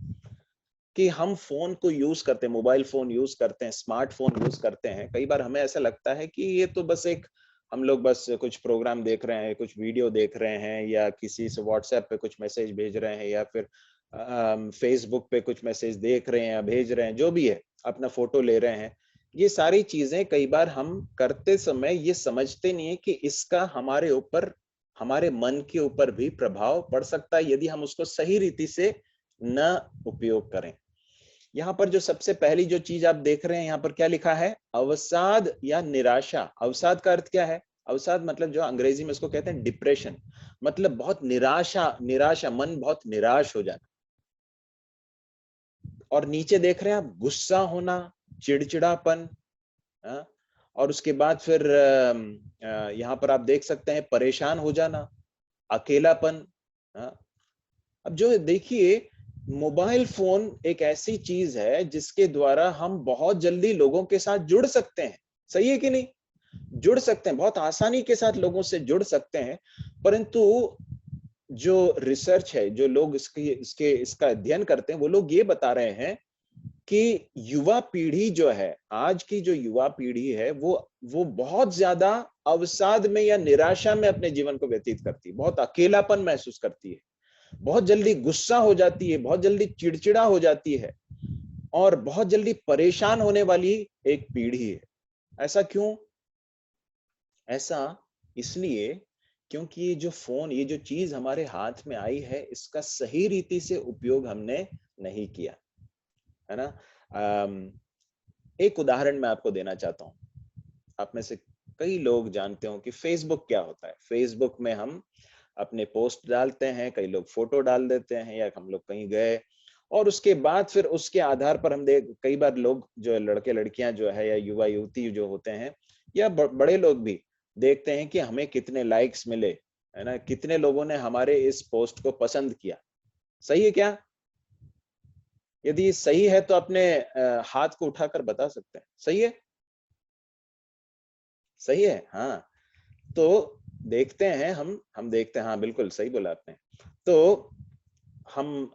कि हम फोन को यूज करते हैं, मोबाइल फोन यूज करते हैं, स्मार्टफोन यूज करते हैं। कई बार हमें ऐसा लगता है कि ये तो बस एक, हम लोग बस कुछ प्रोग्राम देख रहे हैं, कुछ वीडियो देख रहे हैं, या किसी से व्हाट्सएप पे कुछ मैसेज भेज रहे हैं, या फिर फेसबुक पे कुछ मैसेज देख रहे हैं या भेज रहे हैं, जो भी है, अपना फोटो ले रहे हैं। ये सारी चीजें कई बार हम करते समय ये समझते नहीं है कि इसका हमारे ऊपर, हमारे मन के ऊपर भी प्रभाव पड़ सकता है यदि हम उसको सही रीति से न उपयोग करें। यहाँ पर जो सबसे पहली जो चीज आप देख रहे हैं, यहाँ पर क्या लिखा है? अवसाद या निराशा। अवसाद का अर्थ क्या है? अवसाद मतलब जो अंग्रेजी में इसको कहते हैं डिप्रेशन, मतलब बहुत निराशा, निराशा, मन बहुत निराश हो जाना। और नीचे देख रहे हैं आप, गुस्सा होना, चिड़चिड़ापन, और उसके बाद फिर यहाँ पर आप देख सकते हैं परेशान हो जाना, अकेलापन। अब जो देखिए, मोबाइल फोन एक ऐसी चीज है जिसके द्वारा हम बहुत जल्दी लोगों के साथ जुड़ सकते हैं। सही है कि नहीं? जुड़ सकते हैं, बहुत आसानी के साथ लोगों से जुड़ सकते हैं। परंतु जो रिसर्च है, जो लोग इसका अध्ययन करते हैं, वो लोग ये बता रहे हैं कि युवा पीढ़ी जो है, आज की जो युवा पीढ़ी है, वो बहुत ज्यादा अवसाद में या निराशा में अपने जीवन को व्यतीत करती है, बहुत अकेलापन महसूस करती है, बहुत जल्दी गुस्सा हो जाती है, बहुत जल्दी चिड़चिड़ा हो जाती है, और बहुत जल्दी परेशान होने वाली एक पीढ़ी है। ऐसा क्यों? ऐसा इसलिए क्योंकि ये जो फोन, ये जो चीज हमारे हाथ में आई है, इसका सही रीति से उपयोग हमने नहीं किया है ना। एक उदाहरण मैं आपको देना चाहता हूं। आप में से कई लोग जानते हो कि फेसबुक क्या होता है। फेसबुक में हम अपने पोस्ट डालते हैं, कई लोग फोटो डाल देते हैं, या हम लोग कहीं गए, और उसके बाद फिर उसके आधार पर हम देख, कई बार लोग जो लड़के लड़कियां जो है, या युवा युवती जो होते हैं, या बड़े लोग भी देखते हैं कि हमें कितने लाइक्स मिले, है ना, कितने लोगों ने हमारे इस पोस्ट को पसंद किया। सही है क्या? यदि सही है तो अपने हाथ को उठाकर बता सकते हैं। सही है? सही है, हाँ। तो देखते हैं, हम देखते हैं, हाँ बिल्कुल सही बोला आपने। तो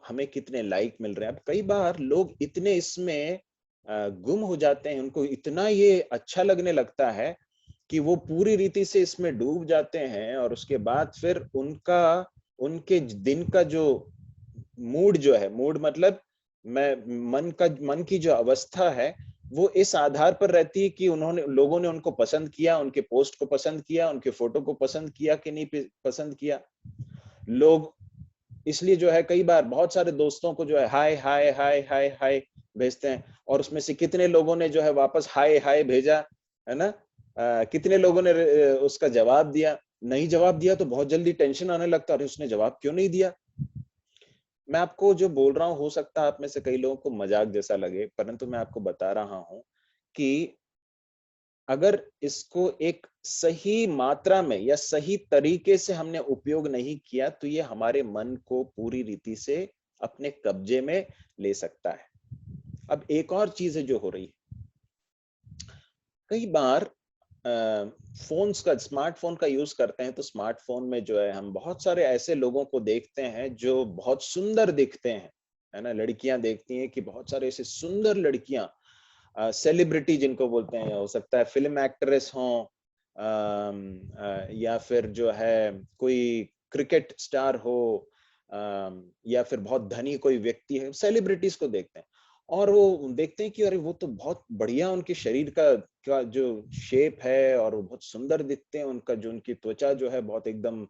हमें कितने लाइक मिल रहे हैं। अब कई बार लोग इतने इसमें गुम हो जाते हैं, उनको इतना ये अच्छा लगने लगता है कि वो पूरी रीति से इसमें डूब जाते हैं, और उसके बाद फिर उनके दिन का जो मूड जो है, मूड मतलब मैं मन की जो अवस्था है, वो इस आधार पर रहती है कि लोगों ने उनको पसंद किया, उनके पोस्ट को पसंद किया, उनके फोटो को पसंद किया कि नहीं पसंद किया। लोग इसलिए जो है कई बार बहुत सारे दोस्तों को जो है हाय हाय हाय हाय हाय भेजते हैं, और उसमें से कितने लोगों ने जो है वापस हाय हाय भेजा, है ना। कितने लोगों ने उसका जवाब दिया। नहीं जवाब दिया तो बहुत जल्दी टेंशन आने लगता है, अरे उसने जवाब क्यों नहीं दिया। मैं आपको जो बोल रहा हूँ, हो सकता है आप में से कई लोगों को मजाक जैसा लगे, परंतु मैं आपको बता रहा हूं कि अगर इसको एक सही मात्रा में या सही तरीके से हमने उपयोग नहीं किया तो ये हमारे मन को पूरी रीति से अपने कब्जे में ले सकता है। अब एक और चीज है जो हो रही है, कई बार फोन्स का, स्मार्टफोन का यूज करते हैं तो स्मार्टफोन में जो है हम बहुत सारे ऐसे लोगों को देखते हैं जो बहुत सुंदर दिखते हैं, है ना। लड़कियां देखती हैं कि बहुत सारे ऐसे सुंदर लड़कियां, सेलिब्रिटी जिनको बोलते हैं, हो सकता है फिल्म एक्ट्रेस हो, या फिर जो है कोई क्रिकेट स्टार हो, या फिर बहुत धनी कोई व्यक्ति है, सेलिब्रिटीज को देखते हैं और वो देखते हैं कि अरे वो तो बहुत बढ़िया उनके शरीर का जो शेप है और वो बहुत सुंदर दिखते हैं, उनका जो उनकी त्वचा जो है बहुत एकदम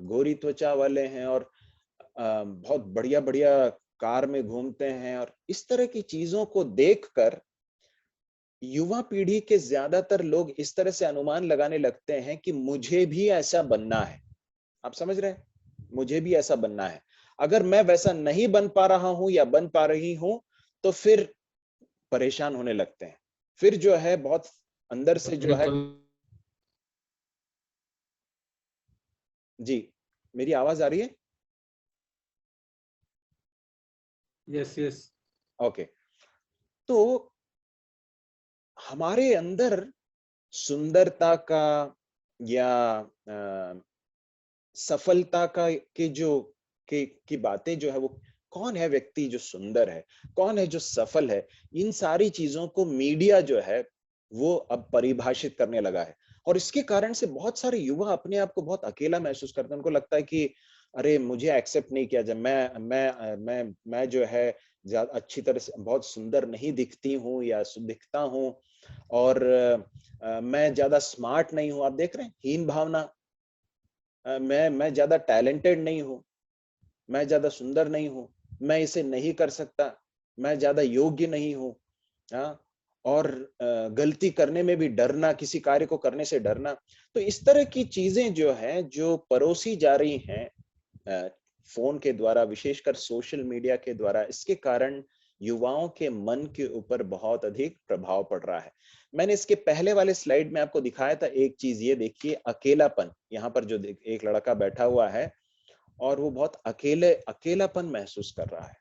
गोरी त्वचा वाले हैं और बहुत बढ़िया बढ़िया कार में घूमते हैं। और इस तरह की चीजों को देखकर युवा पीढ़ी के ज्यादातर लोग इस तरह से अनुमान लगाने लगते हैं कि मुझे भी ऐसा बनना है। आप समझ रहे हैं, मुझे भी ऐसा बनना है। अगर मैं वैसा नहीं बन पा रहा हूं या बन पा रही हूं तो फिर परेशान होने लगते हैं, फिर जो है बहुत अंदर से जो है। बिल्कुल। जी, मेरी आवाज आ रही है? Yes yes. ओके। तो हमारे अंदर सुंदरता का या सफलता का के जो की बातें जो है, वो कौन है व्यक्ति जो सुंदर है, कौन है जो सफल है, इन सारी चीजों को मीडिया जो है वो अब परिभाषित करने लगा है। और इसके कारण से बहुत सारे युवा अपने आप को बहुत अकेला महसूस करते हैं। उनको लगता है कि अरे मुझे एक्सेप्ट नहीं किया, जब मैं जो है ज्यादा अच्छी तरह से बहुत सुंदर नहीं दिखती हूँ या दिखता हूँ, और मैं ज्यादा स्मार्ट नहीं हूँ। आप देख रहे हैं हीन भावना, मैं ज्यादा टैलेंटेड नहीं हूँ, मैं ज्यादा सुंदर नहीं हूं, मैं इसे नहीं कर सकता, मैं ज्यादा योग्य नहीं हूं। हाँ, और गलती करने में भी डरना, किसी कार्य को करने से डरना। तो इस तरह की चीजें जो है जो परोसी जा रही हैं फोन के द्वारा, विशेषकर सोशल मीडिया के द्वारा, इसके कारण युवाओं के मन के ऊपर बहुत अधिक प्रभाव पड़ रहा है। मैंने इसके पहले वाले स्लाइड में आपको दिखाया था एक चीज, ये देखिए अकेलापन। यहाँ पर जो एक लड़का बैठा हुआ है और वो बहुत अकेलापन महसूस कर रहा है।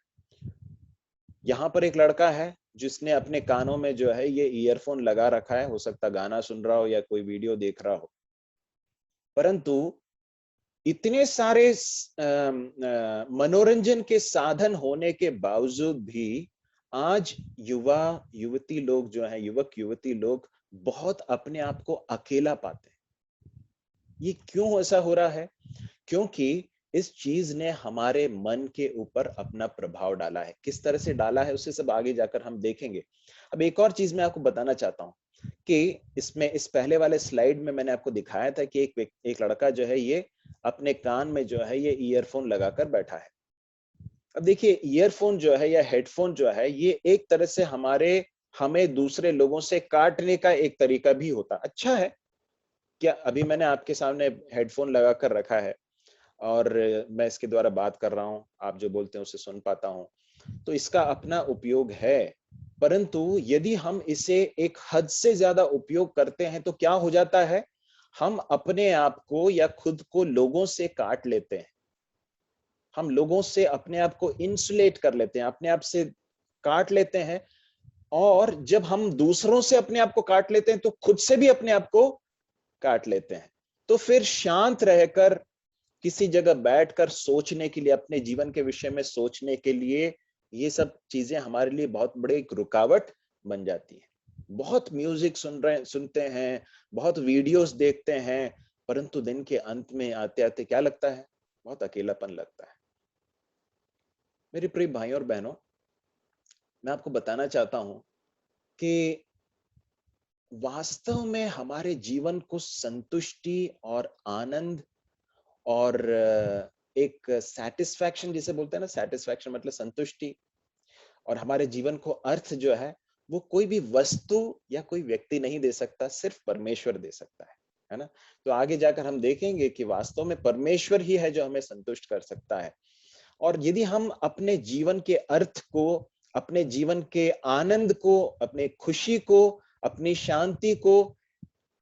यहाँ पर एक लड़का है जिसने अपने कानों में जो है ये ईयरफोन लगा रखा है, हो सकता गाना सुन रहा हो या कोई वीडियो देख रहा हो। परंतु इतने सारे मनोरंजन के साधन होने के बावजूद भी आज युवा युवती लोग जो है, युवक युवती लोग बहुत अपने आप को अकेला पाते हैं। ये क्यों ऐसा हो रहा है? क्योंकि इस चीज ने हमारे मन के ऊपर अपना प्रभाव डाला है। किस तरह से डाला है उसे सब आगे जाकर हम देखेंगे। अब एक और चीज मैं आपको बताना चाहता हूं कि इसमें, इस पहले वाले स्लाइड में मैंने आपको दिखाया था कि एक लड़का जो है ये अपने कान में जो है ये ईयरफोन लगाकर बैठा है। अब देखिए ईयरफोन जो है या हेडफोन जो है, ये एक तरह से हमें दूसरे लोगों से काटने का एक तरीका भी होता। अच्छा है क्या, अभी मैंने आपके सामने हेडफोन लगा कर रखा है और मैं इसके द्वारा बात कर रहा हूं, आप जो बोलते हैं उसे सुन पाता हूं, तो इसका अपना उपयोग है। परंतु यदि हम इसे एक हद से ज्यादा उपयोग करते हैं तो क्या हो जाता है, हम अपने आप को या खुद को लोगों से काट लेते हैं। हम लोगों से अपने आप को इंसुलेट कर लेते हैं, अपने आप से काट लेते हैं। और जब हम दूसरों से अपने आप को काट लेते हैं तो खुद से भी अपने आप को काट लेते हैं। तो फिर शांत रहकर किसी जगह बैठकर सोचने के लिए, अपने जीवन के विषय में सोचने के लिए, ये सब चीजें हमारे लिए बहुत बड़ी एक रुकावट बन जाती है। बहुत म्यूजिक सुनते हैं, बहुत वीडियोस देखते हैं, परंतु दिन के अंत में आते आते क्या लगता है, बहुत अकेलापन लगता है। मेरे प्रिय भाइयों और बहनों, मैं आपको बताना चाहता हूं कि वास्तव में हमारे जीवन को संतुष्टि और आनंद और एक सेटिस्फैक्शन जिसे बोलते हैं ना, सेटिस्फैक्शन मतलब संतुष्टि, और हमारे जीवन को अर्थ जो है वो कोई भी वस्तु या कोई व्यक्ति नहीं दे सकता, सिर्फ परमेश्वर दे सकता है ना। तो आगे जाकर हम देखेंगे कि वास्तव में परमेश्वर ही है जो हमें संतुष्ट कर सकता है। और यदि हम अपने जीवन के अर्थ को, अपने जीवन के आनंद को, अपने खुशी को अपनी शांति को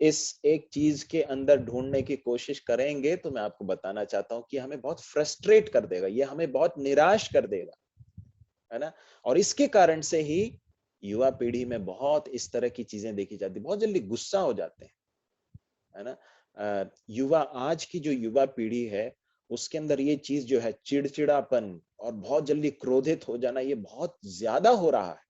इस एक चीज के अंदर ढूंढने की कोशिश करेंगे, तो मैं आपको बताना चाहता हूं कि हमें बहुत फ्रस्ट्रेट कर देगा, ये हमें बहुत निराश कर देगा, है ना। और इसके कारण से ही युवा पीढ़ी में बहुत इस तरह की चीजें देखी जाती, बहुत जल्दी गुस्सा हो जाते हैं, है ना। युवा, आज की जो युवा पीढ़ी है उसके अंदर ये चीज जो है, चिड़चिड़ापन और बहुत जल्दी क्रोधित हो जाना, ये बहुत ज्यादा हो रहा है।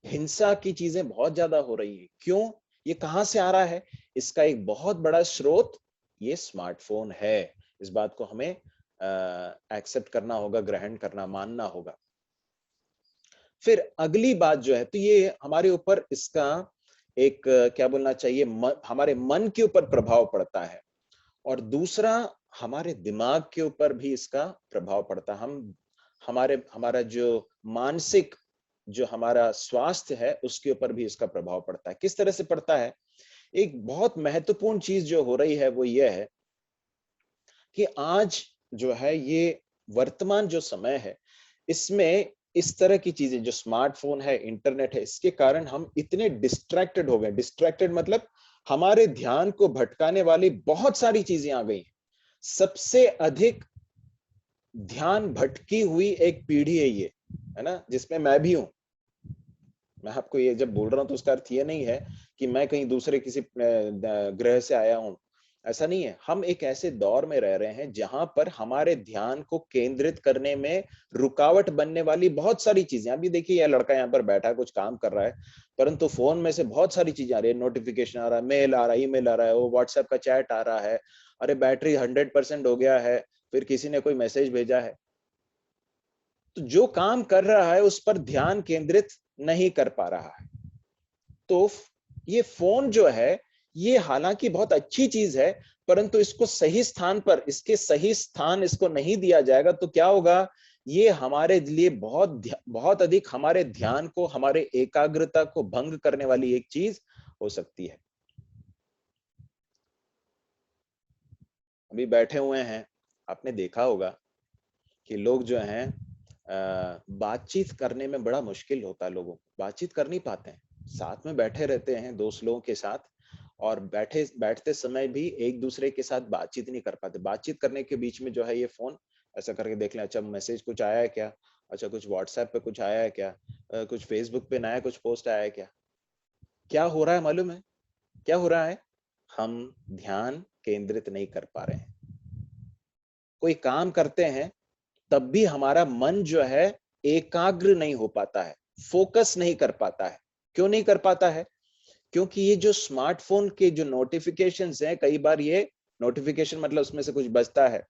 हिंसा की चीजें बहुत ज्यादा हो रही है। क्यों? ये कहां से आ रहा है? इसका एक बहुत बड़ा स्रोत ये स्मार्टफोन है। इस बात को हमें एक्सेप्ट करना होगा, ग्रहण करना, मानना होगा। फिर अगली बात जो है, तो ये हमारे ऊपर इसका एक क्या बोलना चाहिए, हमारे मन के ऊपर प्रभाव पड़ता है, और दूसरा हमारे दिमाग के ऊपर भी इसका प्रभाव पड़ता है। हमारा जो मानसिक, जो हमारा स्वास्थ्य है, उसके ऊपर भी इसका प्रभाव पड़ता है। किस तरह से पड़ता है? एक बहुत महत्वपूर्ण चीज जो हो रही है वो ये है कि आज जो है, ये वर्तमान जो समय है, इसमें इस तरह की चीजें, जो स्मार्टफोन है, इंटरनेट है, इसके कारण हम इतने डिस्ट्रैक्टेड हो गए। डिस्ट्रैक्टेड मतलब हमारे ध्यान को भटकाने वाली बहुत सारी चीजें आ गई। सबसे अधिक ध्यान भटकी हुई एक पीढ़ी है ये, है ना, जिसमें मैं भी हूं। मैं आपको ये जब बोल रहा हूं तो उसका अर्थ ये नहीं है कि मैं कहीं दूसरे किसी ग्रह से आया हूं, ऐसा नहीं है। हम एक ऐसे दौर में रह रहे हैं जहां पर हमारे ध्यान को केंद्रित करने में रुकावट बनने वाली बहुत सारी चीजें। अभी देखिए, यह लड़का यहाँ पर बैठा है, कुछ काम कर रहा है, परंतु फोन में से बहुत सारी चीजें आ रही है, नोटिफिकेशन आ रहा है, मेल आ रहा है, ईमेल आ रहा है, वो व्हाट्सएप का चैट आ रहा है, अरे बैटरी 100% हो गया है, फिर किसी ने कोई मैसेज भेजा है। तो जो काम कर रहा है उस पर ध्यान केंद्रित नहीं कर पा रहा है। तो ये फोन जो है, ये हालांकि बहुत अच्छी चीज है, परंतु इसको सही स्थान पर, इसके सही स्थान इसको नहीं दिया जाएगा तो क्या होगा? ये हमारे लिए बहुत अधिक हमारे ध्यान को, हमारे एकाग्रता को भंग करने वाली एक चीज हो सकती है। अभी बैठे हुए हैं, आपने देखा होगा कि लोग जो हैं, बातचीत करने में बड़ा मुश्किल होता है, लोगों को बातचीत कर नहीं पाते हैं। साथ में बैठे रहते हैं दोस्त लोगों के साथ, और बैठते समय भी एक दूसरे के साथ बातचीत नहीं कर पाते। बातचीत करने के बीच में जो है, ये फोन ऐसा करके देख लें, अच्छा मैसेज कुछ आया है क्या, अच्छा कुछ व्हाट्सएप पे कुछ आया है क्या, कुछ फेसबुक पे नया कुछ पोस्ट आया है क्या। क्या हो रहा है मालूम है? क्या हो रहा है? हम ध्यान केंद्रित नहीं कर पा रहे हैं। कोई काम करते हैं तब भी हमारा मन जो है एकाग्र नहीं हो पाता है, फोकस नहीं कर पाता है। क्यों नहीं कर पाता है? क्योंकि ये जो स्मार्टफोन के जो नोटिफिकेशंस हैं, कई बार ये नोटिफिकेशन मतलब उसमें से कुछ बजता है,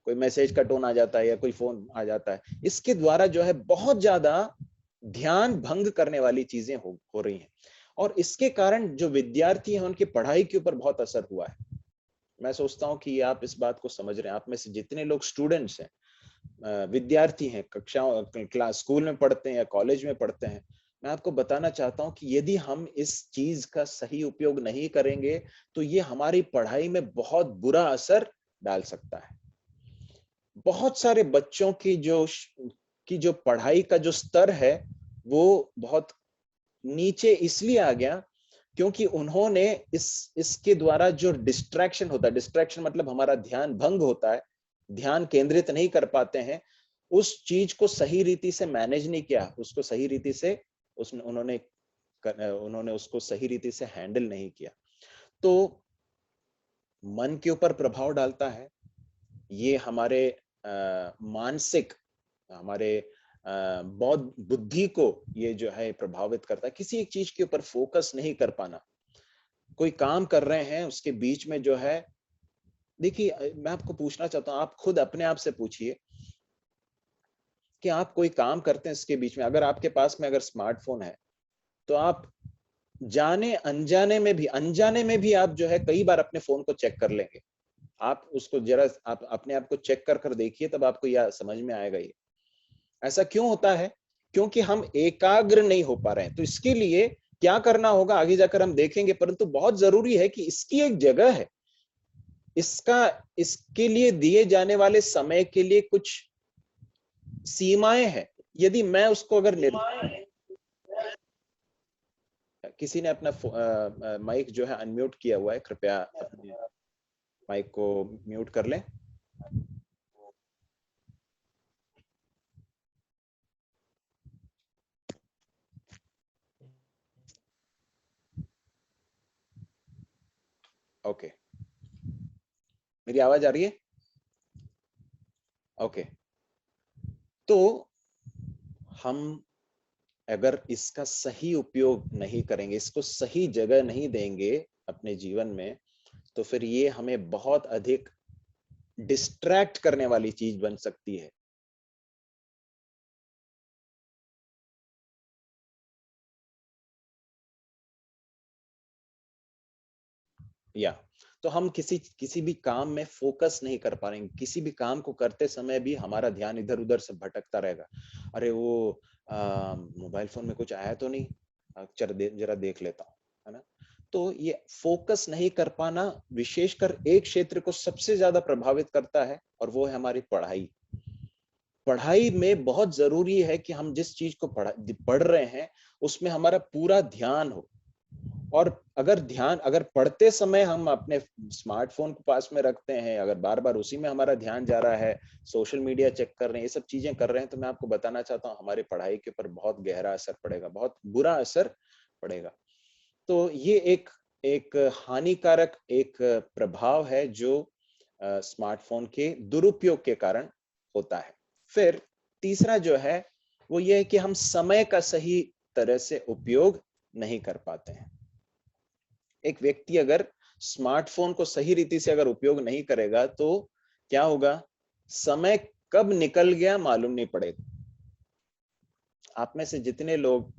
कोई मैसेज का टोन आ जाता है या कोई फोन आ जाता है, इसके द्वारा जो है बहुत ज्यादा ध्यान भंग करने वाली चीजें हो रही हैं। और इसके कारण जो विद्यार्थी हैं उनकी पढ़ाई के ऊपर बहुत असर हुआ है। मैं सोचता हूँ कि आप इस बात को समझ रहे हैं। आप में से जितने लोग स्टूडेंट्स हैं, विद्यार्थी हैं, कक्षाओं क्लास स्कूल में पढ़ते हैं या कॉलेज में पढ़ते हैं, मैं आपको बताना चाहता हूं कि यदि हम इस चीज का सही उपयोग नहीं करेंगे तो ये हमारी पढ़ाई में बहुत बुरा असर डाल सकता है। बहुत सारे बच्चों की जो पढ़ाई का जो स्तर है वो बहुत नीचे इसलिए आ गया क्योंकि उन्होंने इसके द्वारा जो डिस्ट्रैक्शन होता है, डिस्ट्रैक्शन मतलब हमारा ध्यान भंग होता है, ध्यान केंद्रित नहीं कर पाते हैं, उस चीज को सही रीति से मैनेज नहीं किया, उसको सही रीति से उन्होंने उसको सही रीति से हैंडल नहीं किया, तो मन के ऊपर प्रभाव डालता है। ये हमारे मानसिक, हमारे बौद्ध बुद्धि को ये जो है प्रभावित करता है। किसी एक चीज के ऊपर फोकस नहीं कर पाना, कोई काम कर रहे हैं उसके बीच में जो है, देखिए मैं आपको पूछना चाहता हूं, आप खुद अपने आप से पूछिए कि आप कोई काम करते हैं, इसके बीच में अगर आपके पास में अगर स्मार्टफोन है तो आप अनजाने में भी आप जो है कई बार अपने फोन को चेक कर लेंगे। आप उसको जरा आप अपने आप को चेक कर देखिए, तब आपको यह समझ में आएगा। ये ऐसा क्यों होता है? क्योंकि हम एकाग्र नहीं हो पा रहे हैं। तो इसके लिए क्या करना होगा आगे जाकर हम देखेंगे, परंतु बहुत जरूरी है कि इसकी एक जगह है, इसके लिए दिए जाने वाले समय के लिए कुछ सीमाएं हैं। यदि मैं उसको अगर किसी ने अपना माइक जो है अनम्यूट किया हुआ है, कृपया अपने माइक को म्यूट कर लें। ओके, मेरी आवाज आ रही है? ओके, तो हम अगर इसका सही उपयोग नहीं करेंगे, इसको सही जगह नहीं देंगे अपने जीवन में, तो फिर ये हमें बहुत अधिक डिस्ट्रैक्ट करने वाली चीज बन सकती है। या तो हम किसी भी काम में फोकस नहीं कर पाएंगे, किसी भी काम को करते समय भी हमारा ध्यान इधर उधर से भटकता रहेगा। अरे वो मोबाइल फोन में कुछ आया तो नहीं, जरा देख लेता हूँ, है ना। तो ये फोकस नहीं कर पाना विशेषकर एक क्षेत्र को सबसे ज्यादा प्रभावित करता है, और वो है हमारी पढ़ाई। पढ़ाई में बहुत जरूरी है कि हम जिस चीज को पढ़ रहे हैं उसमें हमारा पूरा ध्यान हो। और अगर पढ़ते समय हम अपने स्मार्टफोन को पास में रखते हैं, अगर बार बार उसी में हमारा ध्यान जा रहा है, सोशल मीडिया चेक कर रहे हैं, ये सब चीजें कर रहे हैं, तो मैं आपको बताना चाहता हूँ हमारी पढ़ाई के ऊपर बहुत गहरा असर पड़ेगा, बहुत बुरा असर पड़ेगा। तो ये एक एक हानिकारक एक प्रभाव है जो स्मार्टफोन के दुरुपयोग के कारण होता है। फिर तीसरा जो है वो ये है कि हम समय का सही तरह से उपयोग नहीं कर पाते हैं। एक व्यक्ति अगर स्मार्टफोन को सही रीति से अगर उपयोग नहीं करेगा तो क्या होगा, समय कब निकल गया मालूम नहीं पड़ेगा। आप में से जितने लोग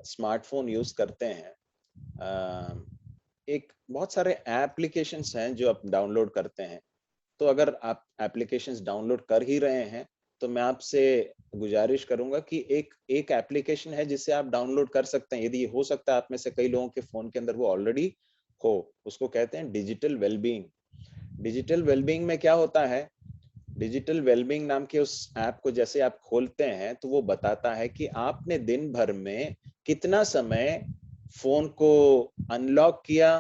स्मार्टफोन यूज करते हैं, एक बहुत सारे एप्लीकेशंस हैं जो आप डाउनलोड करते हैं। तो अगर आप एप्लीकेशंस डाउनलोड कर ही रहे हैं तो मैं आपसे गुजारिश करूंगा कि एक एक एप्लीकेशन है जिसे आप डाउनलोड कर सकते हैं, यदि हो सकता है आप में से कई लोगों के फोन के अंदर वो ऑलरेडी हो। उसको कहते हैं डिजिटल वेलबींग। डिजिटल वेलबींग में क्या होता है, डिजिटल वेलबींग नाम के उस ऐप को जैसे आप खोलते हैं तो वो बताता है कि आपने दिन भर में कितना समय फोन को अनलॉक किया,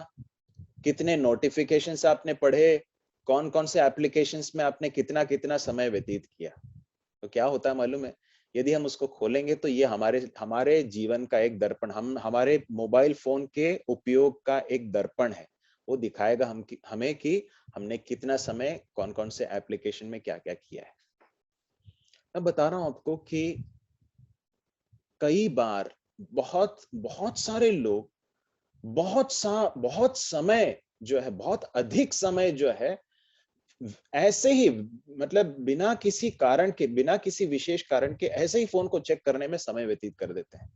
कितने नोटिफिकेशंस आपने पढ़े, कौन कौन से एप्लीकेशंस में आपने कितना कितना समय व्यतीत किया। तो क्या होता है मालूम है, यदि हम उसको खोलेंगे तो ये हमारे हमारे जीवन का एक दर्पण, हम हमारे मोबाइल फोन के उपयोग का एक दर्पण है। वो दिखाएगा हमें कि हमने कितना समय कौन कौन से एप्लीकेशन में क्या क्या किया है। मैं बता रहा हूं आपको कि कई बार बहुत बहुत सारे लोग बहुत समय जो है, बहुत अधिक समय जो है ऐसे ही, मतलब बिना किसी कारण के, बिना किसी विशेष कारण के ऐसे ही फोन को चेक करने में समय व्यतीत कर देते हैं।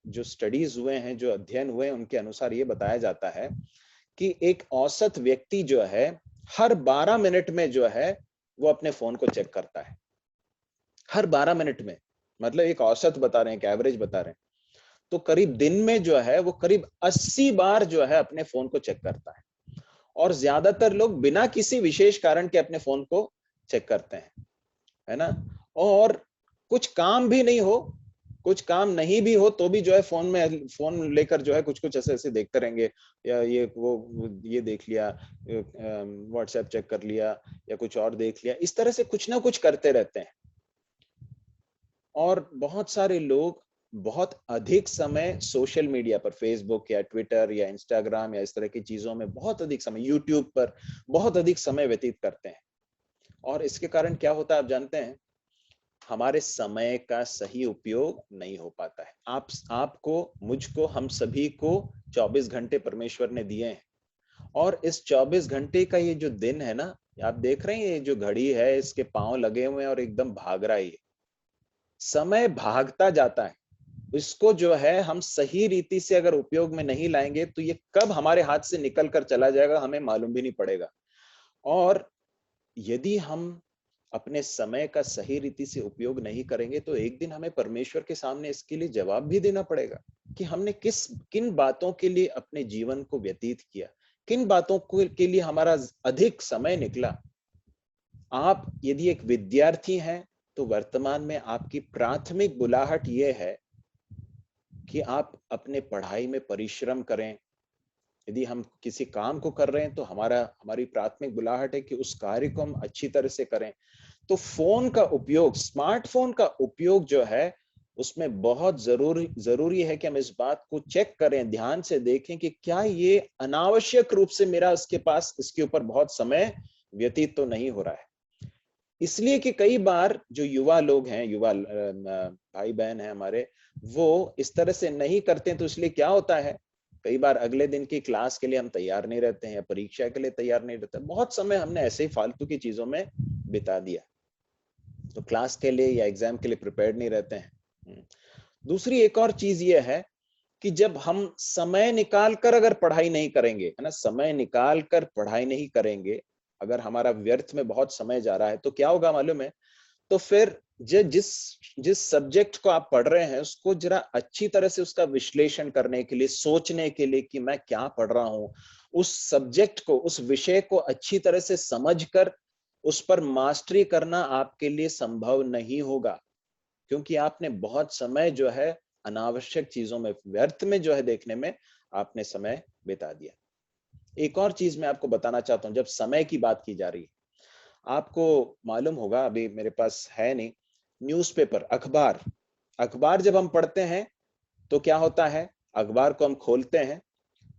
जो स्टडीज हुए हैं, जो अध्ययन हुए हैं, उनके अनुसार ये बताया जाता है कि एक औसत व्यक्ति जो है हर 12 मिनट में जो है वो अपने फोन को चेक करता है। हर 12 मिनट में, मतलब एक औसत बता रहे हैं, एक एवरेज बता रहे हैं। तो करीब दिन में जो है वो करीब 80 बार जो है अपने फोन को चेक करता है। और ज्यादातर लोग बिना किसी विशेष कारण के अपने फोन को चेक करते हैं, है ना। और कुछ काम भी नहीं हो, कुछ काम नहीं भी हो तो भी जो है फोन लेकर जो है कुछ कुछ ऐसे ऐसे देखते रहेंगे, या ये देख लिया, व्हाट्सएप चेक कर लिया, या कुछ और देख लिया, इस तरह से कुछ ना कुछ करते रहते हैं। और बहुत सारे लोग बहुत अधिक समय सोशल मीडिया पर, फेसबुक या ट्विटर या इंस्टाग्राम या इस तरह की चीजों में बहुत अधिक समय, यूट्यूब पर बहुत अधिक समय व्यतीत करते हैं। और इसके कारण क्या होता है आप जानते हैं, हमारे समय का सही उपयोग नहीं हो पाता है। आपको, मुझको, हम सभी को 24 घंटे परमेश्वर ने दिए हैं। और इस 24 घंटे का ये जो दिन है ना, आप देख रहे हैं ये जो घड़ी है इसके पांव लगे हुए हैं और एकदम भाग रहा है। समय भागता जाता है, इसको जो है हम सही रीति से अगर उपयोग में नहीं लाएंगे तो ये कब हमारे हाथ से निकल कर चला जाएगा हमें मालूम भी नहीं पड़ेगा। और यदि हम अपने समय का सही रीति से उपयोग नहीं करेंगे तो एक दिन हमें परमेश्वर के सामने इसके लिए जवाब भी देना पड़ेगा कि हमने किन बातों के लिए अपने जीवन को व्यतीत किया, किन बातों के लिए हमारा अधिक समय निकला। आप यदि एक विद्यार्थी हैं तो वर्तमान में आपकी प्राथमिक बुलाहट यह है कि आप अपने पढ़ाई में परिश्रम करें। यदि हम किसी काम को कर रहे हैं तो हमारी प्राथमिक बुलाहट है कि उस कार्य को हम अच्छी तरह से करें। तो फोन का उपयोग, स्मार्टफोन का उपयोग जो है, उसमें बहुत जरूरी है कि हम इस बात को चेक करें, ध्यान से देखें कि क्या ये अनावश्यक रूप से मेरा इसके ऊपर बहुत समय व्यतीत तो नहीं हो रहा है। इसलिए कि कई बार जो युवा लोग हैं, युवा भाई बहन हैं हमारे, वो इस तरह से नहीं करते, तो इसलिए क्या होता है, कई बार अगले दिन की क्लास के लिए हम तैयार नहीं रहते हैं या परीक्षा के लिए तैयार नहीं रहते, बहुत समय हमने ऐसे ही फालतू की चीजों में बिता दिया, तो क्लास के लिए या एग्जाम के लिए प्रिपेयर्ड नहीं रहते हैं। दूसरी एक और चीज ये है कि जब हम समय निकाल कर अगर पढ़ाई नहीं करेंगे, है ना, समय निकाल कर पढ़ाई नहीं करेंगे, अगर हमारा व्यर्थ में बहुत समय जा रहा है, तो क्या होगा मालूम है, तो फिर जिस जिस सब्जेक्ट को आप पढ़ रहे हैं उसको जरा अच्छी तरह से उसका विश्लेषण करने के लिए, सोचने के लिए कि मैं क्या पढ़ रहा हूं, उस सब्जेक्ट को, उस विषय को अच्छी तरह से समझकर उस पर मास्टरी करना आपके लिए संभव नहीं होगा, क्योंकि आपने बहुत समय जो है अनावश्यक चीजों में, व्यर्थ में जो है देखने में आपने समय बिता दिया। एक और चीज मैं आपको बताना चाहता हूं, जब समय की बात की जा रही है, आपको मालूम होगा, अभी मेरे पास है नहीं, न्यूज़पेपर, अखबार जब हम पढ़ते हैं तो क्या होता है, अखबार को हम खोलते हैं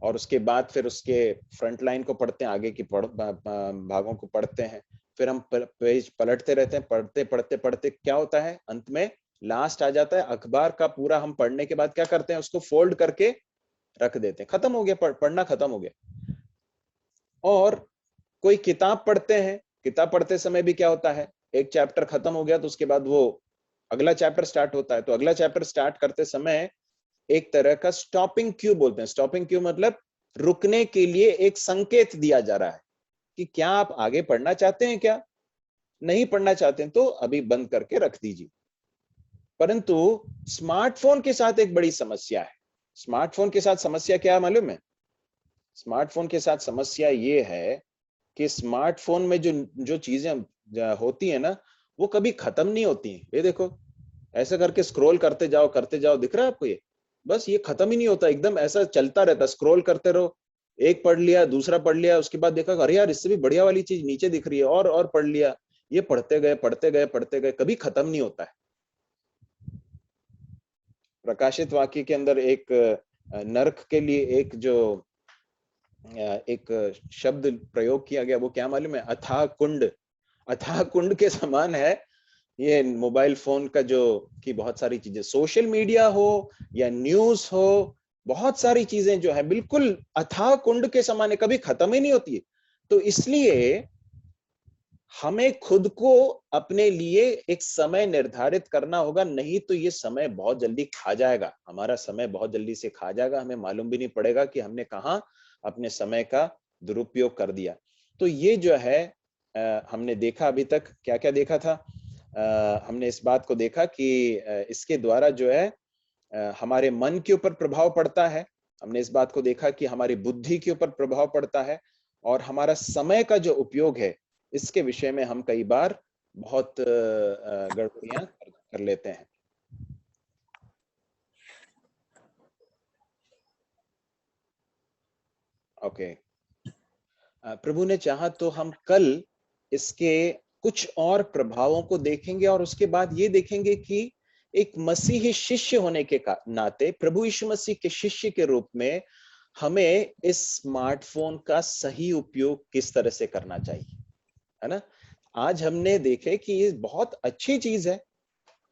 और उसके बाद फिर उसके फ्रंट लाइन को पढ़ते हैं, आगे की भागों को पढ़ते हैं, फिर हम पेज पलटते रहते हैं, पढ़ते पढ़ते पढ़ते क्या होता है, अंत में लास्ट आ जाता है अखबार का पूरा, हम पढ़ने के बाद क्या करते हैं, उसको फोल्ड करके रख देते हैं, खत्म हो गया, पढ़ना खत्म हो गया। और कोई किताब पढ़ते हैं, किताब पढ़ते समय भी क्या होता है, एक चैप्टर खत्म हो गया तो उसके बाद वो अगला चैप्टर स्टार्ट होता है, तो अगला चैप्टर स्टार्ट करते समय एक तरह का स्टॉपिंग क्यू बोलते हैं, स्टॉपिंग क्यू मतलब रुकने के लिए एक संकेत दिया जा रहा है कि क्या आप आगे पढ़ना चाहते हैं, क्या नहीं पढ़ना चाहते हैं तो अभी बंद करके रख दीजिए। परंतु स्मार्टफोन के साथ एक बड़ी समस्या है। स्मार्टफोन के साथ समस्या क्या है मालूम है, स्मार्टफोन के साथ समस्या ये है कि स्मार्टफोन में जो जो चीजें होती है ना, वो कभी खत्म नहीं होती हैं। ये देखो, ऐसा करके स्क्रॉल करते जाओ, दिख रहा है आपको, ये बस ये खत्म ही नहीं होता, एकदम ऐसा चलता रहता, स्क्रॉल करते रहो, एक पढ़ लिया, दूसरा पढ़ लिया, उसके बाद देखा अरे यार इससे भी बढ़िया वाली चीज नीचे दिख रही है, और पढ़ लिया, ये पढ़ते गए, कभी खत्म नहीं होता है। प्रकाशित वाक्य के अंदर एक नरक के लिए एक शब्द प्रयोग किया गया, वो क्या मालूम है, अथाह कुंड। अथाह कुंड के समान है ये मोबाइल फोन का, जो कि बहुत सारी चीजें, सोशल मीडिया हो या न्यूज हो, बहुत सारी चीजें जो है बिल्कुल अथाह कुंड के समान है, कभी खत्म ही नहीं होती है। तो इसलिए हमें खुद को अपने लिए एक समय निर्धारित करना होगा, नहीं तो ये समय बहुत जल्दी खा जाएगा, हमारा समय बहुत जल्दी से खा जाएगा, हमें मालूम भी नहीं पड़ेगा कि हमने कहाँ अपने समय का दुरुपयोग कर दिया। तो ये जो है हमने देखा, अभी तक क्या क्या देखा था, हमने इस बात को देखा कि इसके द्वारा जो है हमारे मन के ऊपर प्रभाव पड़ता है, हमने इस बात को देखा कि हमारी बुद्धि के ऊपर प्रभाव पड़ता है, और हमारा समय का जो उपयोग है इसके विषय में हम कई बार बहुत गड़बड़ियां कर लेते हैं। ओके, प्रभु ने चाहा तो हम कल इसके कुछ और प्रभावों को देखेंगे, और उसके बाद ये देखेंगे कि एक मसीही शिष्य होने के नाते, प्रभु यीशु मसीह के शिष्य के रूप में हमें इस स्मार्टफोन का सही उपयोग किस तरह से करना चाहिए, है ना। आज हमने देखे कि ये बहुत अच्छी चीज है,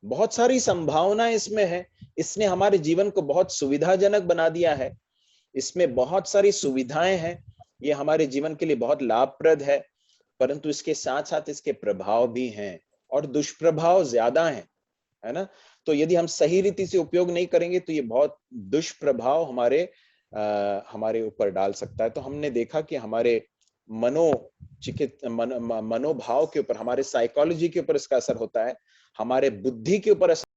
बहुत सारी संभावनाएं इसमें है, इसने हमारे जीवन को बहुत सुविधाजनक बना दिया है, इसमें बहुत सारी सुविधाएं हैं, ये हमारे जीवन के लिए बहुत लाभप्रद है, परंतु इसके साथ साथ इसके प्रभाव भी हैं, और दुष्प्रभाव ज्यादा हैं, है ना। तो यदि हम सही रीति से उपयोग नहीं करेंगे तो ये बहुत दुष्प्रभाव हमारे ऊपर डाल सकता है। तो हमने देखा कि हमारे मनोभाव के ऊपर, हमारे साइकोलॉजी के ऊपर इसका असर होता है, हमारे बुद्धि के ऊपर